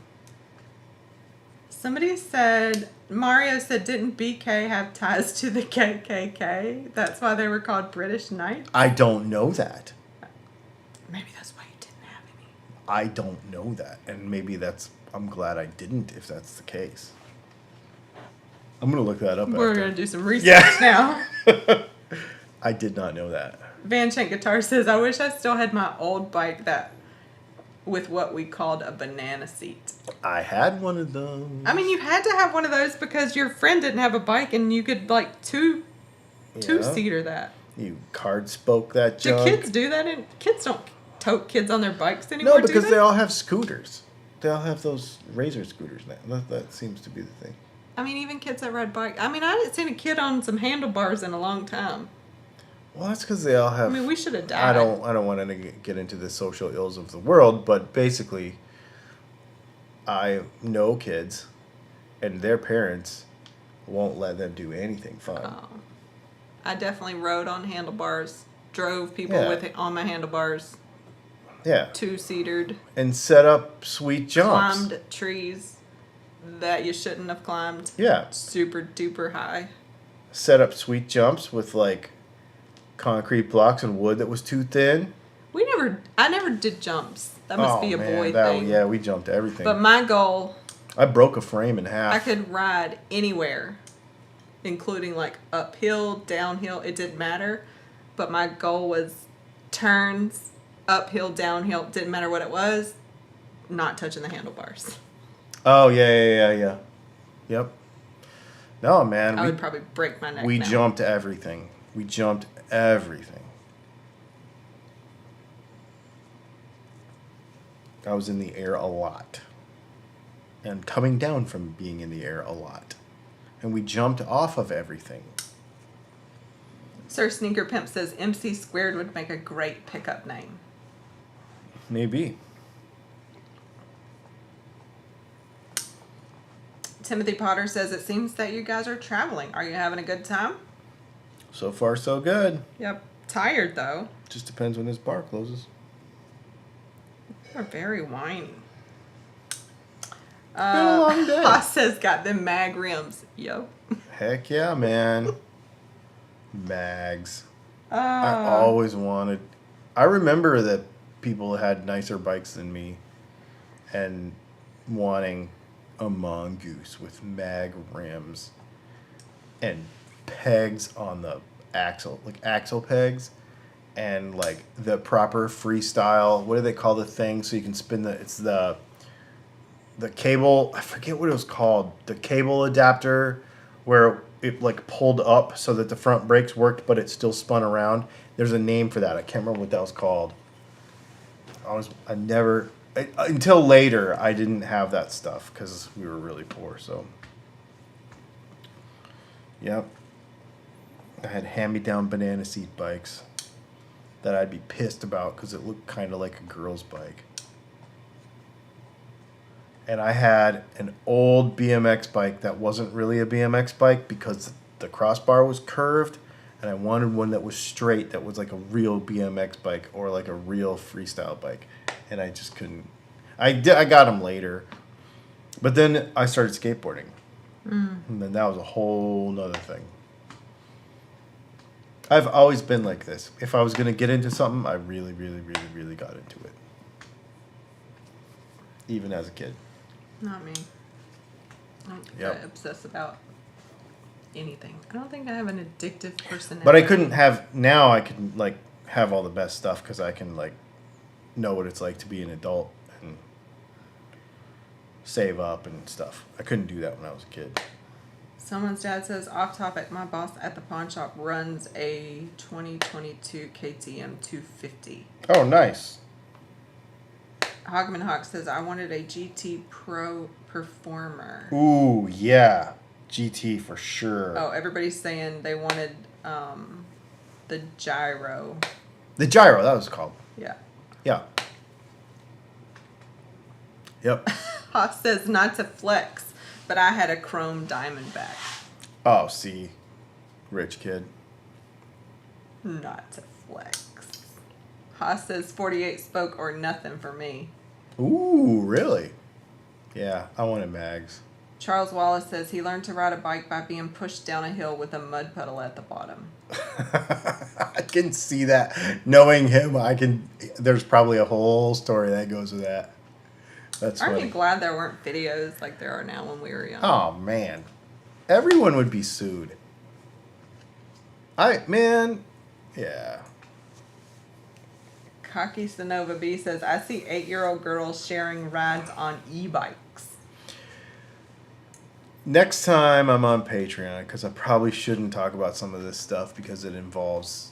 Somebody said, Mario said, didn't BK have ties to the KKK? That's why they were called British Knights? I don't know that. Maybe that's why you didn't have any. I don't know that. And maybe I'm glad I didn't if that's the case. I'm going to look that up We're after. going to do some research now. I did not know that. Van Shank Guitar says, I wish I still had my old bike with what we called a banana seat. I had one of those. I mean, you had to have one of those because your friend didn't have a bike and you could like two-seater that. You card spoke that Do junk. kids do that? And kids don't tote kids on their bikes anymore, No, because do they all have scooters. They all have those razor scooters now. That seems to be the thing. I mean, even kids that ride bikes. I mean, I haven't seen a kid on some handlebars in a long time. Well, that's because they all have... I mean, we should have died. I don't want to get into the social ills of the world, but basically, I know kids, and their parents won't let them do anything fun. Oh. I definitely rode on handlebars, drove people Yeah. with it on my handlebars, Yeah. two-seatered, And set up sweet jumps. climbed trees that you shouldn't have climbed. Yeah. Super duper high. Set up sweet jumps with, like, concrete blocks and wood that was too thin. I never did jumps. That must be a boy thing. Yeah, we jumped everything. But my goal, I broke a frame in half. I could ride anywhere, including like uphill, downhill, it didn't matter. But my goal was turns, uphill, downhill, didn't matter what it was, not touching the handlebars. Oh, yeah. Yep. No, man. I would probably break my neck. We now. jumped everything. We jumped everything. I was in the air a lot. And coming down from being in the air a lot. And we jumped off of everything. Sir Sneaker Pimp says MC squared would make a great pickup name. Maybe. Timothy Potter says it seems that you guys are traveling. Are you having a good time? So far, so good. Yep. Tired though. Just depends when this bar closes. You're very whiny. been a long day. Haas says got them mag rims. Yo. Heck yeah, man. Mags. I always wanted... I remember that people had nicer bikes than me and wanting a mongoose with mag rims and pegs on the axle, like axle pegs, and like the proper freestyle, what do they call the thing so you can spin the cable, I forget what it was called, the cable adapter where it like pulled up so that the front brakes worked, but it still spun around. There's a name for that. I can't remember what that was called. Until later, I didn't have that stuff because we were really poor. So, yep. I had hand-me-down banana seat bikes that I'd be pissed about because it looked kind of like a girl's bike. And I had an old BMX bike that wasn't really a BMX bike because the crossbar was curved, and I wanted one that was straight, that was like a real BMX bike or like a real freestyle bike, and I just couldn't. I got them later, but then I started skateboarding, and then that was a whole nother thing. I've always been like this. If I was gonna get into something, I really, really, really, really got into it, even as a kid. Not me. I don't Yep. get obsessed about anything. I don't think I have an addictive personality. But I couldn't have. Now I can like have all the best stuff because I can like know what it's like to be an adult and save up and stuff. I couldn't do that when I was a kid. Someone's dad says, off topic, my boss at the pawn shop runs a 2022 KTM 250. Oh, nice. Hogman Hawk says, I wanted a GT Pro Performer. Ooh, yeah. GT for sure. Oh, everybody's saying they wanted the gyro. The gyro, that was called. Yeah. Yeah. Yep. Hawk says, not to flex, but I had a chrome Diamondback. Oh, see. Rich kid. Not to flex. Haas says 48 spoke or nothing for me. Ooh, really? Yeah, I wanted mags. Charles Wallace says he learned to ride a bike by being pushed down a hill with a mud puddle at the bottom. I can see that. Knowing him, there's probably a whole story that goes with that. That's Aren't funny. you glad there weren't videos like there are now when we were young? Oh, man. Everyone would be sued. Yeah. Cocky Sonova B says, I see 8-year-old girls sharing rides on e-bikes. Next time I'm on Patreon, because I probably shouldn't talk about some of this stuff because it involves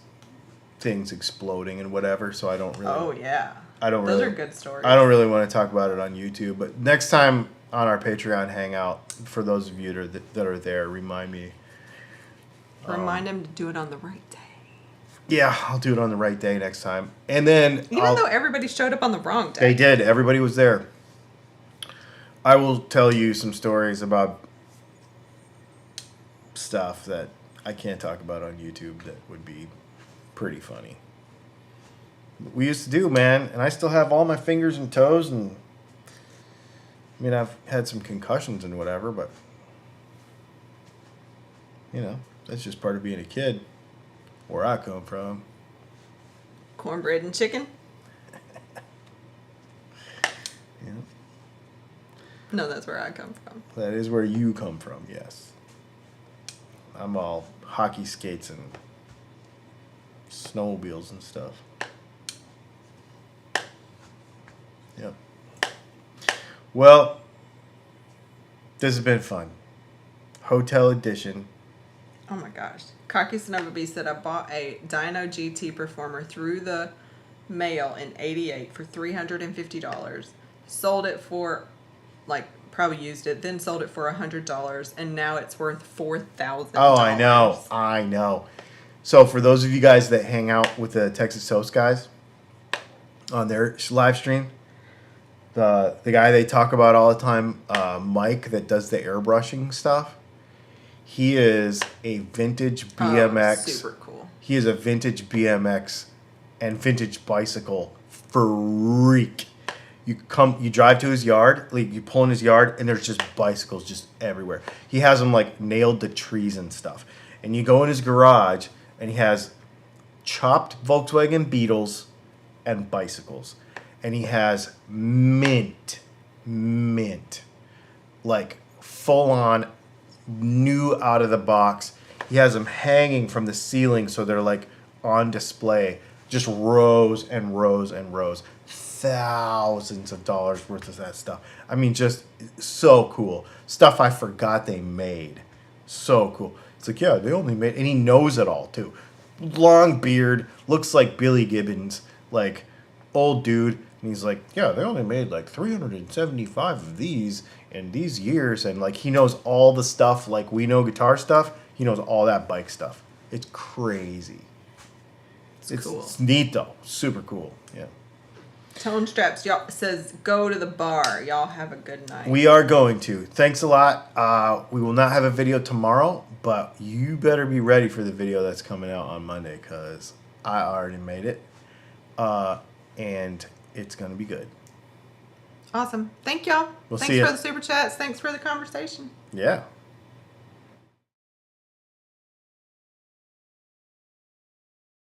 things exploding and whatever, so I don't really... Oh, yeah. Those Those are good stories. I don't really want to talk about it on YouTube, but next time on our Patreon hangout, for those of you that are there, remind me. Remind him to do it on the right day. Yeah, I'll do it on the right day next time. And then... Even though everybody showed up on the wrong day. They did. Everybody was there. I will tell you some stories about stuff that I can't talk about on YouTube that would be pretty funny. We used to do, man, and I still have all my fingers and toes, and I mean, I've had some concussions and whatever, but that's just part of being a kid where I come from. Cornbread and chicken? Yeah. No, that's where I come from. That is where you come from, yes. I'm all hockey skates and snowmobiles and stuff. Yep. Well, this has been fun. Hotel edition. Oh my gosh. Cocky Sonova B said, I bought a Dyno GT Performer through the mail in '88 for $350. Sold it for, probably used it, then sold it for $100, and now it's worth $4,000. Oh, I know. So for those of you guys that hang out with the Texas Toast guys on their live stream, the guy they talk about all the time, Mike, that does the airbrushing stuff, he is a vintage BMX. Oh, super cool. He is a vintage BMX and vintage bicycle freak. You drive to his yard, you pull in his yard, and there's just bicycles just everywhere. He has them nailed to trees and stuff. And you go in his garage, and he has chopped Volkswagen Beetles and bicycles. And he has mint, full on, new out of the box. He has them hanging from the ceiling so they're on display. Just rows and rows and rows. Thousands of dollars worth of that stuff. I mean, just so cool. Stuff I forgot they made. So cool. It's like, yeah, they only made, and he knows it all too. Long beard, looks like Billy Gibbons, like old dude. And he's like, yeah, they only made like 375 of these in these years. And like, he knows all the stuff, like we know guitar stuff. He knows all that bike stuff. It's crazy. It's cool. It's neat though. Super cool. Yeah. Tone Straps y'all says go to the bar. Y'all have a good night. We are going to. Thanks a lot. We will not have a video tomorrow, but you better be ready for the video that's coming out on Monday because I already made it. And it's going to be good. Awesome. Thank y'all. We'll Thanks see ya. for the super chats. Thanks for the conversation. Yeah.